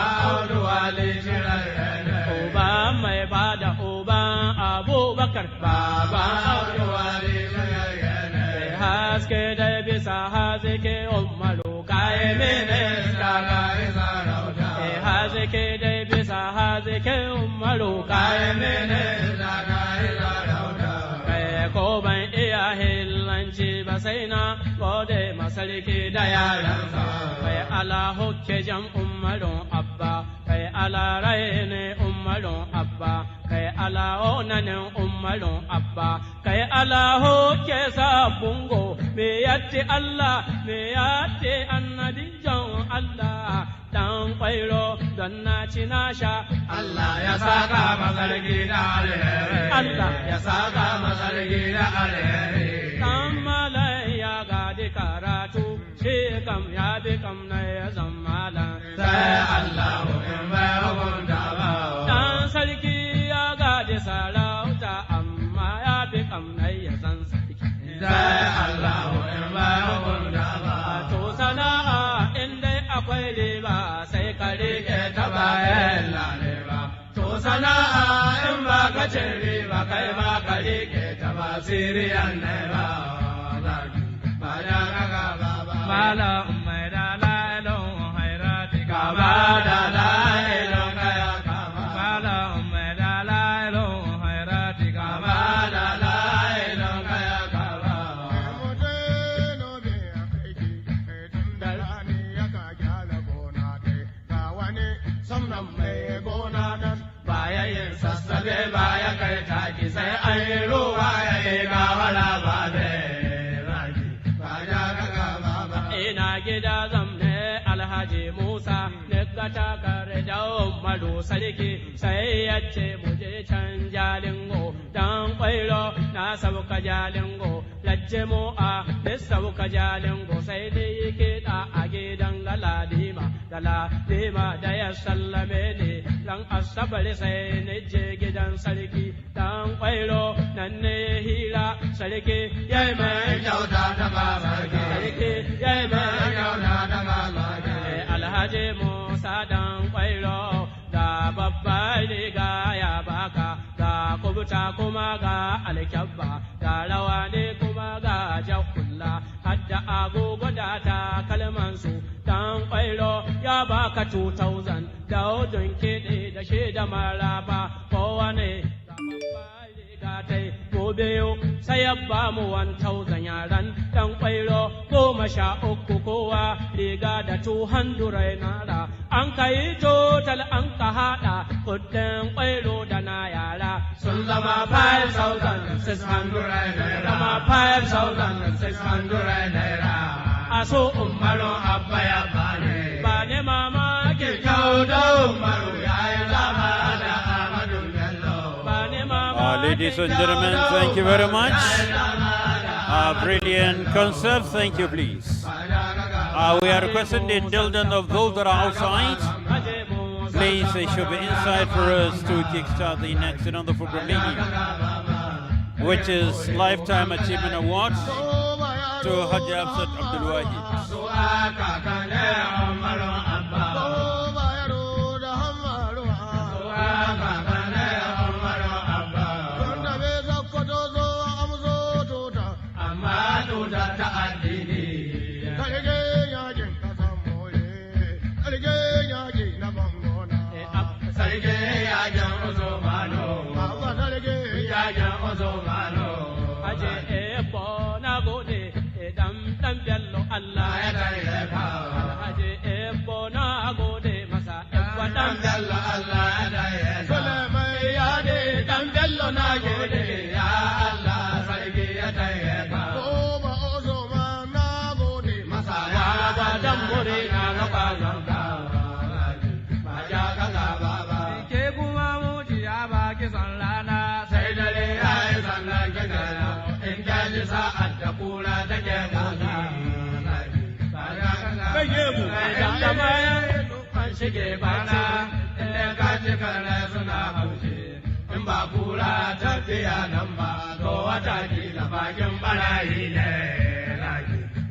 Wali Oba mai bada Oba Abubakar Baba Wali haske da bisa hazike umaru kai minista kai sarauta haske da bisa hazike umaru kai minista kai sarauta kai ko ban iya hillanci ba sai na gode masarki da yaransa kai ala hokke jam umarun abba kai ala raine umarun abba kai ala onanin umarun abba kai ala hokke sabungo me yatti Allah me yatti annabi jan Allah dan kwairo don na ci na sha Allah ya saka masarki da alheri Allah ya saka masarki da alheri dan malam ya gadi karatu shi kam ya bi kam na ya zammala sai Allah in bai hukunta ba dan sarki ya gadi sarauta amma ya bi kam na ya san sarki sai Allah in bai hukunta ba to sana'a in dai akwai riba sai ka rike ta bayan laleba to sana'a in ba ka ce riba kai ma ka rike ta ba siriyan ne ba ba da ka ba mala mai da lailon hairati ka ba da lailon kaya ka mala mai da lailon hairati ka ba da lailon kaya ka ba Somnan mai gona nan baya yin sassabe baya kai taki sai an yi ruwa ya yi gawara ba zai ragi ba ya ga ba. Ina gida zamne Alhaji Musa ne ga takar da Umaru sarki sai ya ce mu je can Jalingo dan kwairo na sauka Jalingo lajje mu a da sauka Jalingo sai ne yake da a gidan Galadima da ya sallame ne dan asabar sai ne je gidan sarki dan kwairo nan ne hira sarki yayi mai kyauta da mamaki sarki yayi mai kyauta da mamaki Alhaji Musa dan kwairo da babbar riga ya baka ga kubuta kuma ga alkyabba ga rawa ne kuma ga jakulla hadda agogo da ta kalmansu dan kwairo ya baka 2000 da odun kiɗi da shi da maraba kowane gatai gobe yau sai ya ba mu 1000 yaran dan kwairo 13 kowa riga da 200 naira an kai total an ka hada kudin kwairo da na yara sun zama 5,600 naira zama 5,600 naira a so umaron abba ya bane mama ke kyau da umaru ya yi zama da Ahmadu Bello bane mama. Ladies and gentlemen, thank you very much. Brilliant concert, thank you please. We are requesting the indulgence of those that are outside. Please, they should be inside for us to kickstart the next round of programming, which is Lifetime Achievement Award to Haji Hafsat Abdul Wahid. Allah ya tare ka Alhaji Ebo na gode masa Ebba dan Bello Allah ya tare ka Suleiman ya de dan Bello na gode ya Allah sarki ya tare ka Oba Ozoma na gode masa ya ba dan muri na ga bazan ka ba ja ka ga baba ke kuma muji ya ba ki san lana sai dare ya yi sallah ki ga in ka ji sa'ad da kura take gaza Bayyemu da bayan an shige bana inda ka ji kana suna haushi in ba kura ta tiya nan ba to wata ki da bakin barayi ne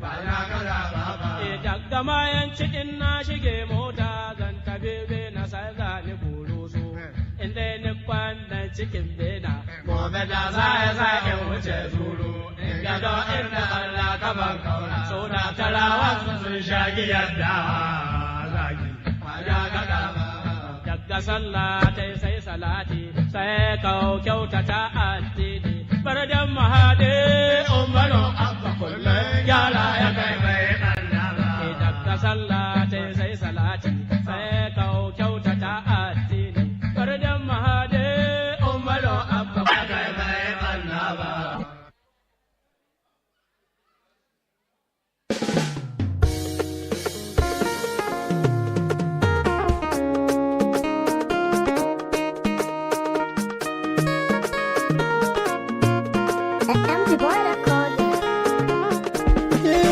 ba na kaza ba ba daga mayan cikin na shige mota zan tafi na sai za ni burusu inda ni kwana cikin bena gobe da za in wuce zuru in ga don inda Allah ka ban kauna so da tarawa sun shagi yadda zagi ya ga daga sallah sai salati sai kau kyautata addini bardan mahade umaru abba kullum yara ya kai mai daga sallah sai salati sai kau kyautata addini bardan mahade umaru abba kai mai annaba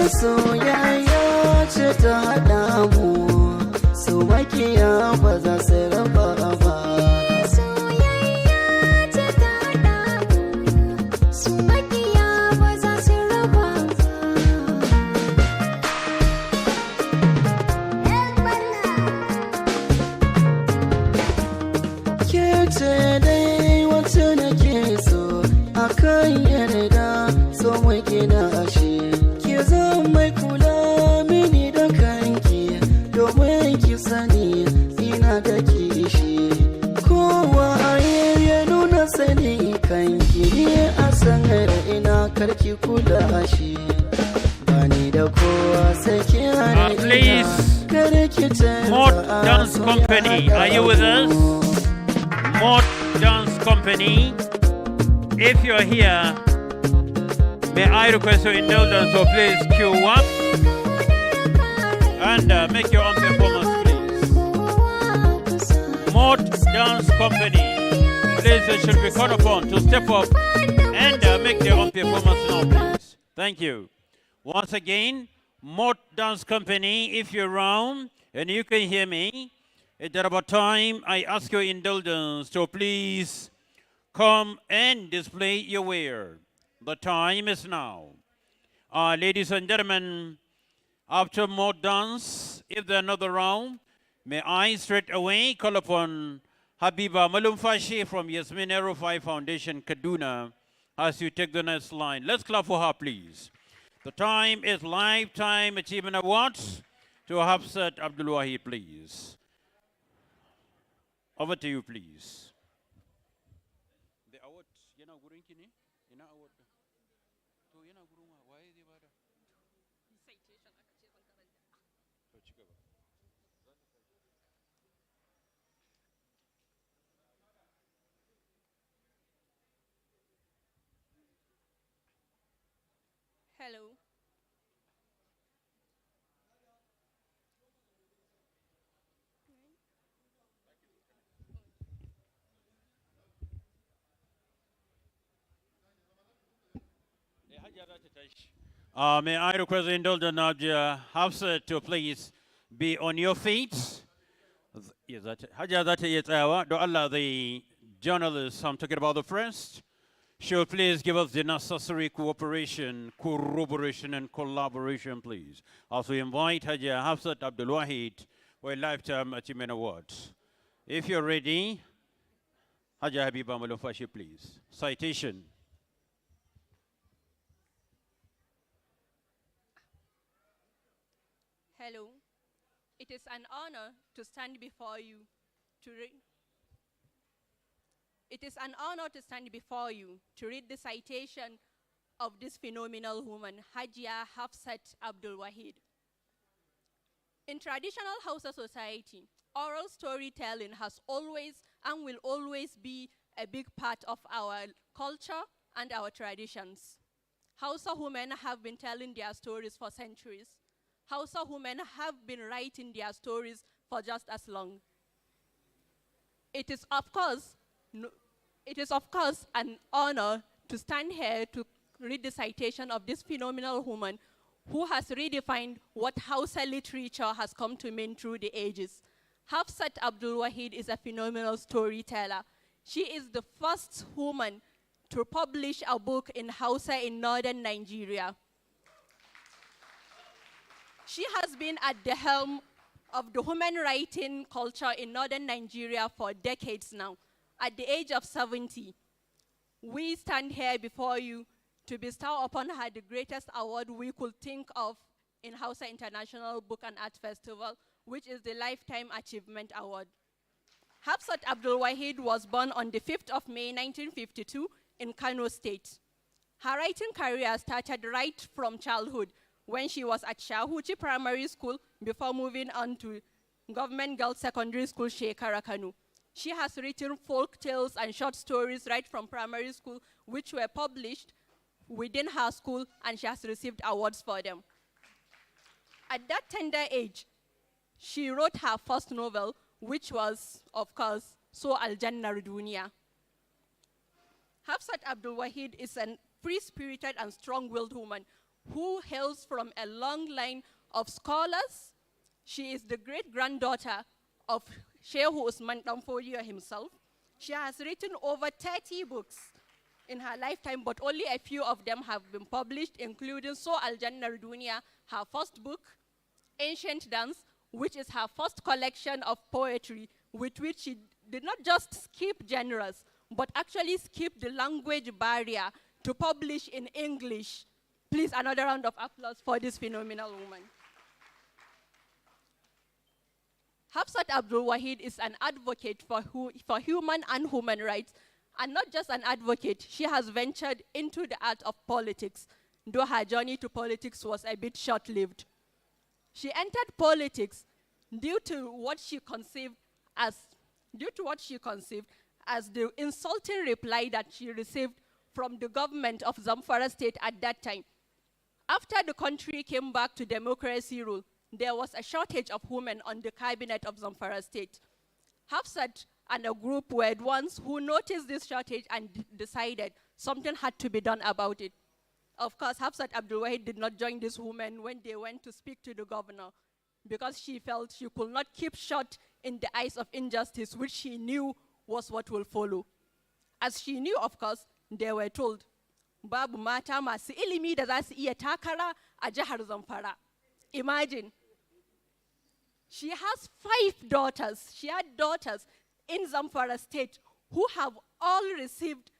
soyayya ce ta haɗa mu, su makiya ba za su raba ba. Soyayya ce ta haɗa mu, su makiya ba za su raba ba. Ke ce dai wacce nake so, akan yarda so mai gina ashe. Ki zan mai kula mini da kanki, domin ki sani ina da kishi. Kowa a ya nuna sani kanki, ni a sanar ina karki kula shi. Bani da kowa sai ki hana please, kada ki Mod Dance Company, are you with us? Mod Dance Company, if you're here, may I request your indulgence, so please queue up and make your own performance, please. Mod Dance Company, please, they should be called upon to step up and make their own performance now, please. Thank you. Once again, Mod Dance Company, if you're around and you can hear me, at about time I ask your indulgence, so please come and display your wear. The time is now. Ladies and gentlemen, after Mod Dance, if there are another round, may I straight away call upon Habiba Malumfashi from Yasmin Aerofy Foundation, Kaduna, as you take the next line. Let's clap for her, please. The time is Lifetime Achievement Awards to Hafsat Abdul Wahid, please. Over to you, please. The award, yana gurin ki ne? Ina award. To yana gurin wa, waye zai bada? Citation aka ce zan karanta. To ci gaba. Hello. May I request the indulgent Najia Hafsa to please be on your feet? Yes, Hajja that is do Allah, the journalists, I'm talking about the press, should please give us the necessary cooperation, corroboration, and collaboration, please. Also invite Hajja Hafsat Abdul Wahid for a Lifetime Achievement Award. If you're ready, Hajja Habiba Malumfashi, please. Citation. Hello. It is an honor to stand before you to read. It is an honor to stand before you to read the citation of this phenomenal woman, Hajia Hafsat Abdul Wahid. In traditional Hausa society, oral storytelling has always and will always be a big part of our culture and our traditions. Hausa women have been telling their stories for centuries. Hausa women have been writing their stories for just as long. It is of course an honor to stand here to read the citation of this phenomenal woman who has redefined what Hausa literature has come to mean through the ages. Hafsat Abdul Wahid is a phenomenal storyteller. She is the first woman to publish a book in Hausa in northern Nigeria. She has been at the helm of the women writing culture in northern Nigeria for decades now. At the age of 70, we stand here before you to bestow upon her the greatest award we could think of in Hausa International Book and Art Festival, which is the Lifetime Achievement Award. Hafsat Abdul Wahid was born on the 5th of May 1952 in Kano State. Her writing career started right from childhood when she was at Shahuchi Primary School before moving on to Government Girls Secondary School, Shekara, Kano. She has written folk tales and short stories right from primary school, which were published within her school, and she has received awards for them. At that tender age, she wrote her first novel, which was, of course, So Al-Jannah Dunya. Hafsat Abdul Wahid is a free-spirited and strong-willed woman who hails from a long line of scholars. She is the great-granddaughter of Shehu Usman Danfodio himself. She has written over 30 books in her lifetime, but only a few of them have been published, including So Al-Jannah Dunya, her first book, Ancient Dance, which is her first collection of poetry, with which she did not just skip genres, but actually skip the language barrier to publish in English. Please, another round of applause for this phenomenal woman. Hafsat Abdul Wahid is an advocate for human and human rights, and not just an advocate, she has ventured into the art of politics, though her journey to politics was a bit short-lived. She entered politics due to what she conceived as the insulting reply that she received from the government of Zamfara state at that time. After the country came back to democracy rule, there was a shortage of women on the cabinet of Zamfara state. Hafsat and a group were the ones who noticed this shortage and decided something had to be done about it. Of course, Hafsat Abdul Wahid did not join these women when they went to speak to the governor, because she felt she could not keep shut in the eyes of injustice, which she knew was what will follow. As she knew, of course, they were told, babu mata masu ilimi da za su iya takara a jihar Zamfara. Imagine. She has 5 daughters. She had daughters in Zamfara state who have all received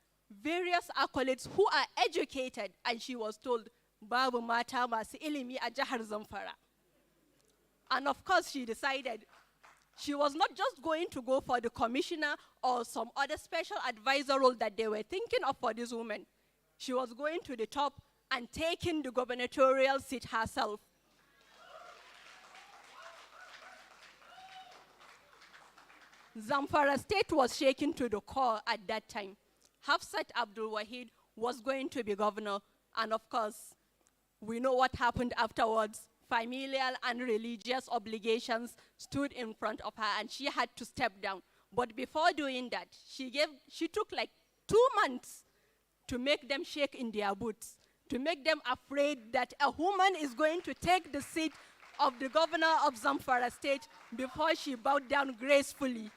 various accolades, who are educated, and she was told, babu mata masu ilimi a jihar Zamfara. And of course, she decided she was not just going to go for the commissioner or some other special advisor role that they were thinking of for this woman. She was going to the top and taking the gubernatorial seat herself. Zamfara state was shaken to the core at that time. Hafsat Abdul Wahid was going to be governor, and of course, we know what happened afterwards. Familial and religious obligations stood in front of her, and she had to step down. But before doing that, she took like 2 months to make them shake in their boots, to make them afraid that a woman is going to take the seat of the governor of Zamfara state before she bowed down gracefully.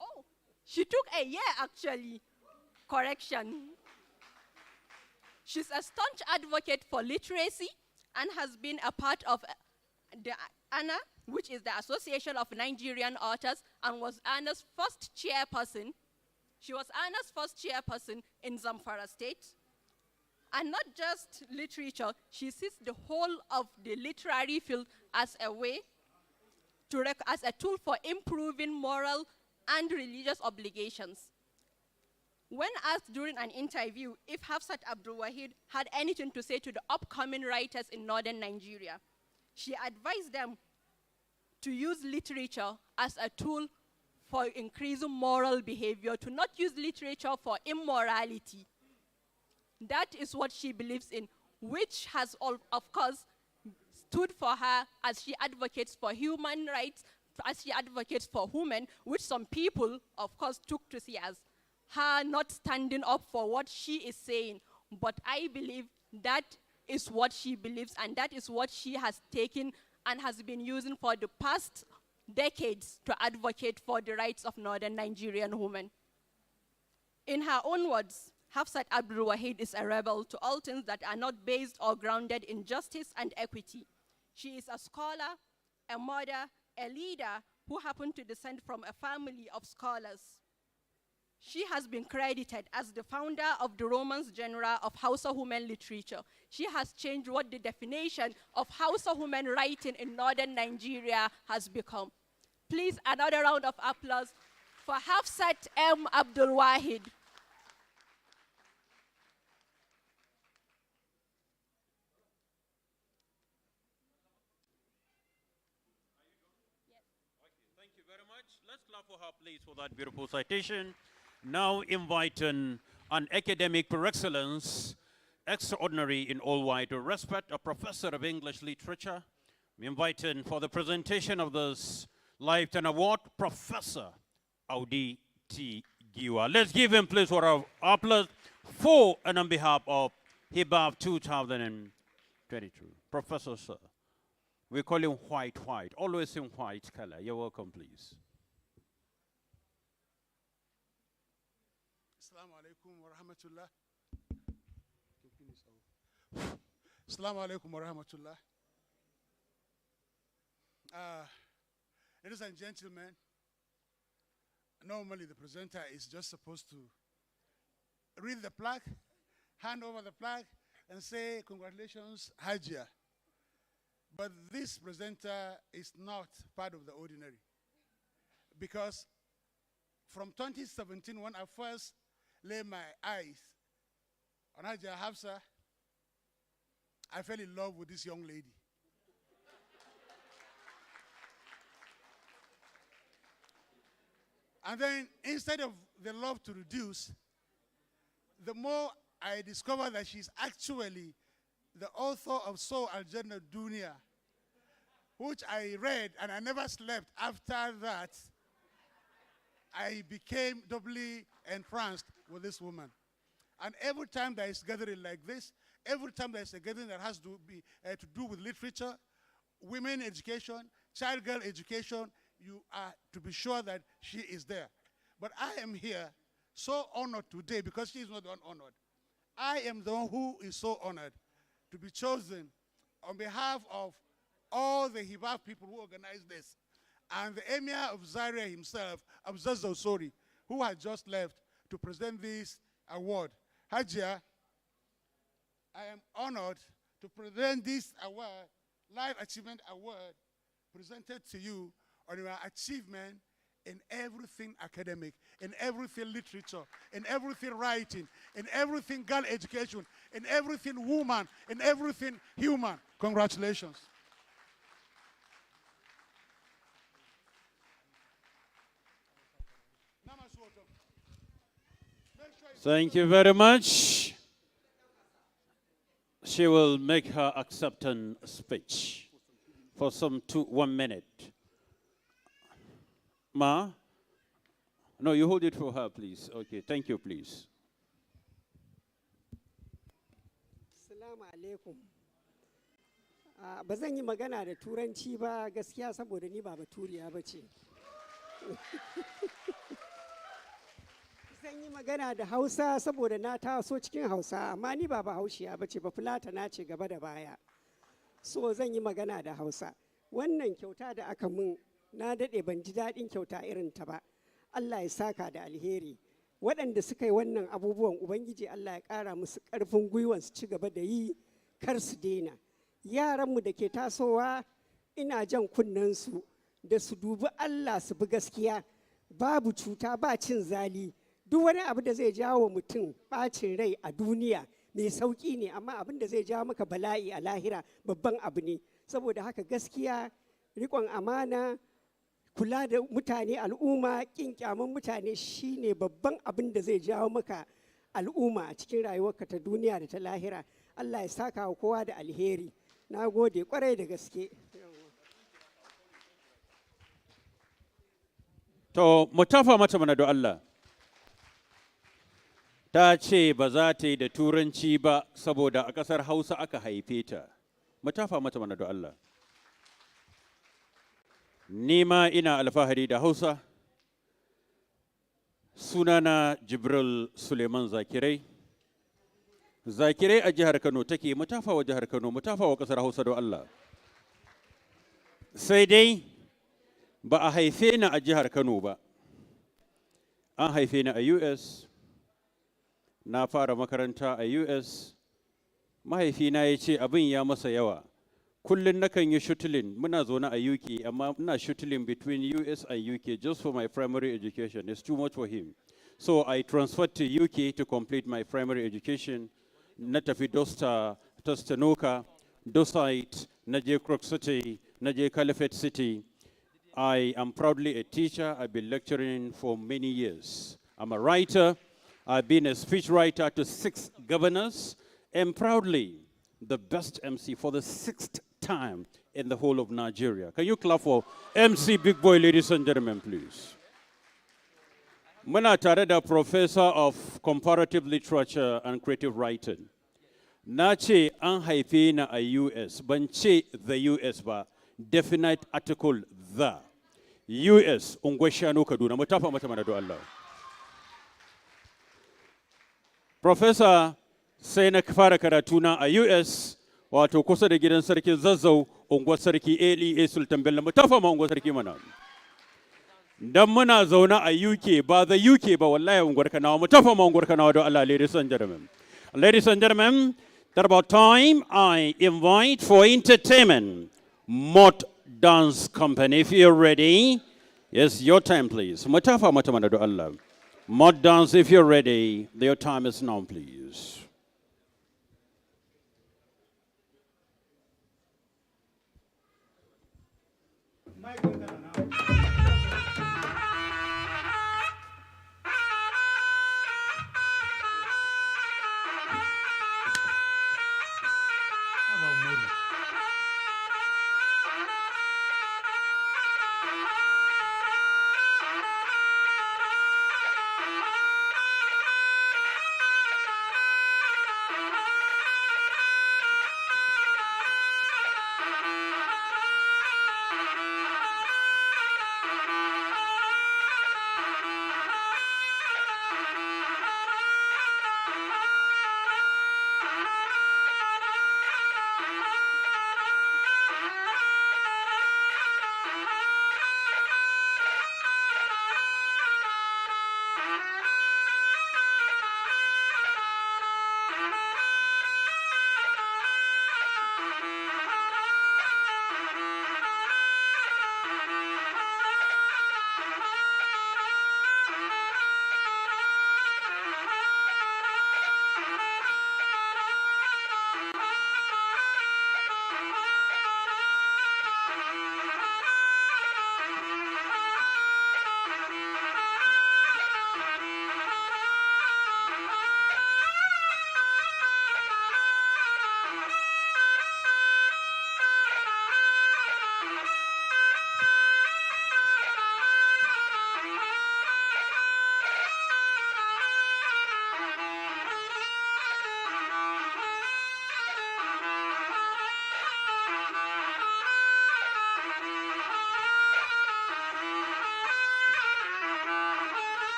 Oh, she took a year actually. Correction. She's a staunch advocate for literacy and has been a part of the ANA, which is the Association of Nigerian Authors, and was ANA's first chairperson. She was ANA's first chairperson in Zamfara state. And not just literature, she sees the whole of the literary field as a way as a tool for improving moral and religious obligations. When asked during an interview if Hafsat Abdul Wahid had anything to say to the upcoming writers in northern Nigeria, she advised them to use literature as a tool for increasing moral behavior, to not use literature for immorality. That is what she believes in, which has, of course, stood for her as she advocates for human rights, as she advocates for women, which some people, of course, took to see as her not standing up for what she is saying. But I believe that is what she believes, and that is what she has taken and has been using for the past decades to advocate for the rights of northern Nigerian women. In her own words, Hafsat Abdul Wahid is a rebel to all things that are not based or grounded in justice and equity. She is a scholar, a mother, a leader who happened to descend from a family of scholars. She has been credited as the founder of the Romance genre of Hausa women literature. She has changed what the definition of Hausa women writing in northern Nigeria has become. Please, another round of applause for Hafsat M. Abdul Wahid. Thank you very much. Let's clap for her, please, for that beautiful citation. Now inviting an academic par excellence, extraordinary in all wide respect, a professor of English literature. I'm inviting for the presentation of this Lifetime Award, Professor Audi T. Giwa. Let's give him, please, for our applause for and on behalf of HIBAB 2022. Professor, sir. We call him white, always in white color. You're welcome, please. Assalamu alaikum wa rahmatullah. Assalamu alaikum wa rahmatullah. Ladies and gentlemen, normally the presenter is just supposed to read the plaque, hand over the plaque, and say, congratulations, Hajia. But this presenter is not part of the ordinary. Because from 2017, when I first laid my eyes on Hajia Hafsa, I fell in love with this young lady. And then instead of the love to reduce, the more I discovered that she's actually the author of So Al Jannah Dunya, which I read and I never slept. After that, I became doubly entranced with this woman. And every time there is gathering like this, every time there is a gathering that has to be to do with literature, women education, child girl education, you are to be sure that she is there. But I am here so honored today because she is not the one honored. I am the one who is so honored to be chosen on behalf of all the Hibab people who organized this, and the Emir of Zaria himself, Abzaz Osori, who had just left to present this award. Hajia, I am honored to present this award, Life Achievement Award, presented to you on your achievement in everything academic, in everything literature, in everything writing, in everything girl education, in everything woman, in everything human. Congratulations. Thank you very much. She will make her acceptance speech for 1 minute. Ma? No, you hold it for her, please. Okay, thank you, please. Assalamu alaikum. Ba zan yi magana da Turanci ba gaskiya saboda ni ba Baturiya ba ce. Zan yi magana da Hausa saboda na taso cikin Hausa, amma ni ba Bahaushiya ba ce, ba Fulatana ce gaba da baya. So zan yi magana da Hausa. Wannan kyauta da aka mun na daɗe ban ji daɗin kyauta irin ta ba. Allah ya saka da alheri. Waɗanda suka yi wannan abubuwan Ubangiji Allah ya ƙara musu ƙarfin gwiwan su ci gaba da yi, kar su daina. Yaranmu da ke tasowa ina jan kunnensu da su dubi Allah su bi gaskiya, babu cuta ba cin zali. Duk wani abu da zai jawo mutum ɓacin rai a duniya mai sauƙi ne, amma abin da zai jawo maka bala'i a lahira babban abu ne. Saboda haka gaskiya, riƙon amana, kula da mutane, al'umma, ƙin ƙyaman mutane shine babban abin da zai jawo maka al'umma a cikin rayuwarka ta duniya da ta lahira. Allah ya saka wa kowa da alheri. Na gode kwarai da gaske. To, mu tafa mata mana da Allah. Ta ce ba za ta yi da Turanci ba saboda a ƙasar Hausa aka haife ta. Mu tafa mata mana da Allah. Ni ma ina alfahari da Hausa. Sunana Jibril Suleiman Zakirai. Zakirai a jihar Kano take, mu tafa wa jihar Kano, mu tafa wa ƙasar Hausa da Allah. Sai dai ba a haife ni a jihar Kano ba. An haife ni a US. Na fara makaranta a US. Mahaifina ya ce abin ya masa yawa. Kullum nakan yi shuttling, muna zaune a UK, amma ina shuttling between US and UK just for my primary education. It's too much for him. So I transferred to UK to complete my primary education. Na tafi Dosta, Tostanoka, Dosite, Naje Crook City, Naje Caliphate City. I am proudly a teacher. I've been lecturing for many years. I'm a writer. I've been a speech writer to 6 governors, and proudly the best MC for the 6th time in the whole of Nigeria. Can you clap for MC Big Boy, ladies and gentlemen, please? Muna tare da Professor of Comparative Literature and Creative Writing. Na ce an haife ni a US, ban ce the US ba, definite article the. US, unguwar shanu Kaduna, mu tafa mata mana do Allah. Professor, sai na fara karatuna a US, wato kusa da gidan sarkin Zazzau, unguwar sarki Eli Sultan Bello, mu tafa ma unguwar sarki mana. Dan muna zaune a UK, ba the UK ba wallahi unguwar Kanawa, mu tafa ma unguwar Kanawa do Allah, ladies and gentlemen. Ladies and gentlemen, at about time, I invite for entertainment, Mott Dance Company. If you're ready, yes, your time, please. Matafa matamana do Allah. Mott Dance, if you're ready, your time is now, please.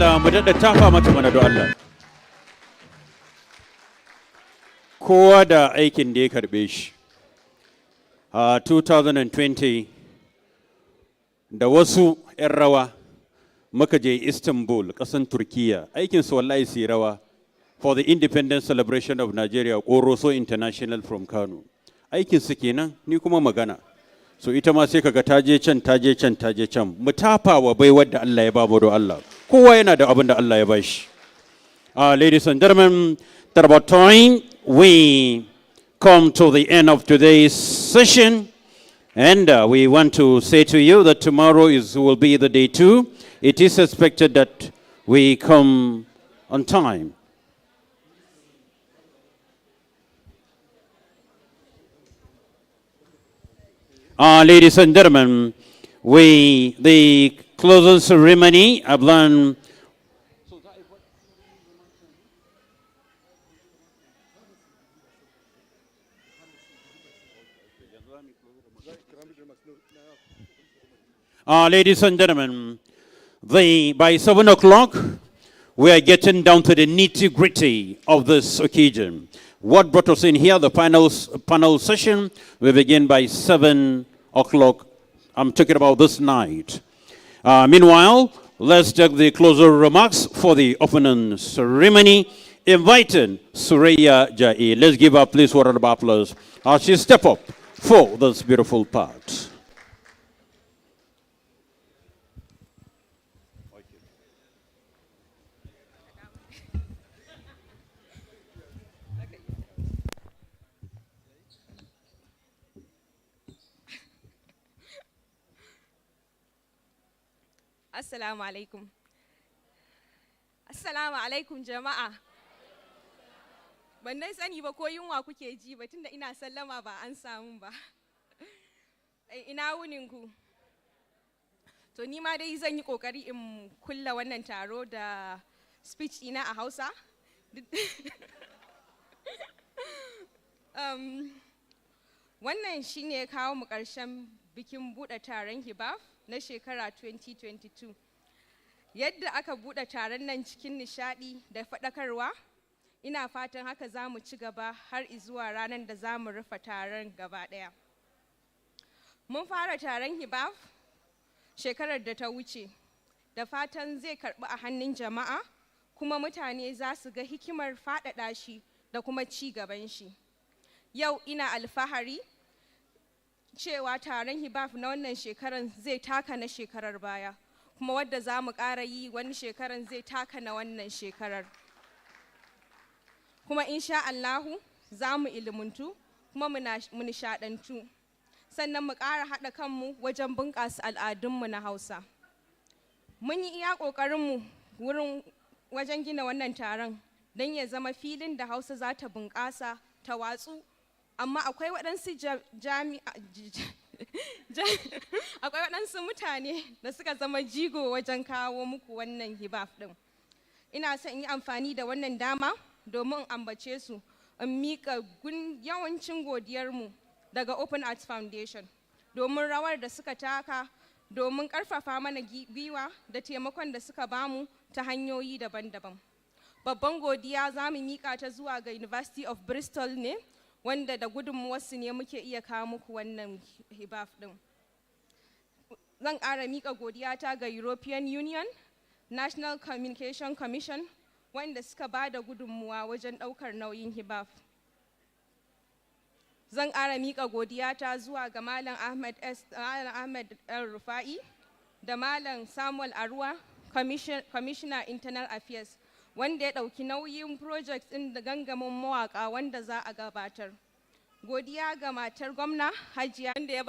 Allah mu daɗa tafa mata mana da Allah. Kowa da aikin da ya karɓe shi. A 2020 da wasu 'yan rawa muka je Istanbul, ƙasan Turkiya. Aikinsu wallahi su yi rawa for the independence celebration of Nigeria, Oroso International from Kano. Aikinsu kenan, ni kuma magana. So ita ma sai kaga taje can, taje can, taje can. Mu tafa wa baiwar da Allah ya ba mu da Allah. Kowa yana da abin da Allah ya ba shi. Ladies and gentlemen, at about time we come to the end of today's session. And we want to say to you that tomorrow will be the day 2. It is expected that we come on time. Ladies and gentlemen, the closing ceremony, I've learned. Ladies and gentlemen, by 7 o'clock, we are getting down to the nitty-gritty of this occasion. What brought us in here, the panel session, will begin by 7 o'clock. I'm talking about this night. Meanwhile, let's take the closing remarks for the opening ceremony, inviting Suraya Jai. Let's give her, please, a round of applause as she step up for this beautiful part. Assalamu alaikum. Assalamu alaikum jama'a. Ban dai sani ba ko yunwa kuke ji ba tunda ina sallama ba an samu ba. Ina wunin ku. To ni ma dai zan yi kokari in kulla wannan taro da speech ina a Hausa. Wannan shine kawo mu ƙarshen bikin buɗe taron Hibaf na shekara 2022. Yadda aka buɗe taron nan cikin nishaɗi da faɗakarwa, ina fatan haka za mu ci gaba har izuwa ranar da za mu rufe taron gaba ɗaya. Mun fara taron Hibaf shekarar da ta wuce, da fatan zai karɓi a hannun jama'a, kuma mutane za su ga hikimar faɗaɗa shi da kuma ci gaban shi. Yau ina alfahari cewa taron Hibaf na wannan shekaran zai taka na shekarar baya, kuma wadda za mu ƙara yi wani shekaran zai taka na wannan shekarar. Kuma insha Allahu za mu ilimuntu kuma mu nishaɗantu, sannan mu ƙara haɗa kanmu wajen bunƙasa al'adunmu na Hausa. Mun yi iya ƙoƙarinmu wajen gina wannan taron don ya zama filin da Hausa za ta bunƙasa ta watsu, amma akwai waɗansu akwai waɗansu mutane da suka zama jigo wajen kawo muku wannan Hibaf ɗin. Ina son in yi amfani da wannan dama domin ambace su, in miƙa yawancin godiyarmu daga Open Arts Foundation domin rawar da suka taka domin ƙarfafa mana gwiwa da taimakon da suka bamu ta hanyoyi daban-daban. Babban godiya za mu miƙa ta zuwa ga University of Bristol ne, wanda da gudunmuwarsu ne muke iya kawo muku wannan Hibaf ɗin. Zan ƙara miƙa godiyata ga European Union, National Communication Commission, wanda suka ba da gudunmuwa wajen ɗaukar nauyin Hibaf. Zan ƙara miƙa godiyata zuwa ga Malam Ahmed El Rufa'i da Malam Samuel Arua, Commissioner Internal Affairs, wanda ya ɗauki nauyin project ɗin da gangamin mawaƙa wanda za a gabatar. Godiya ga matar gwamna Hajiya wanda ya ba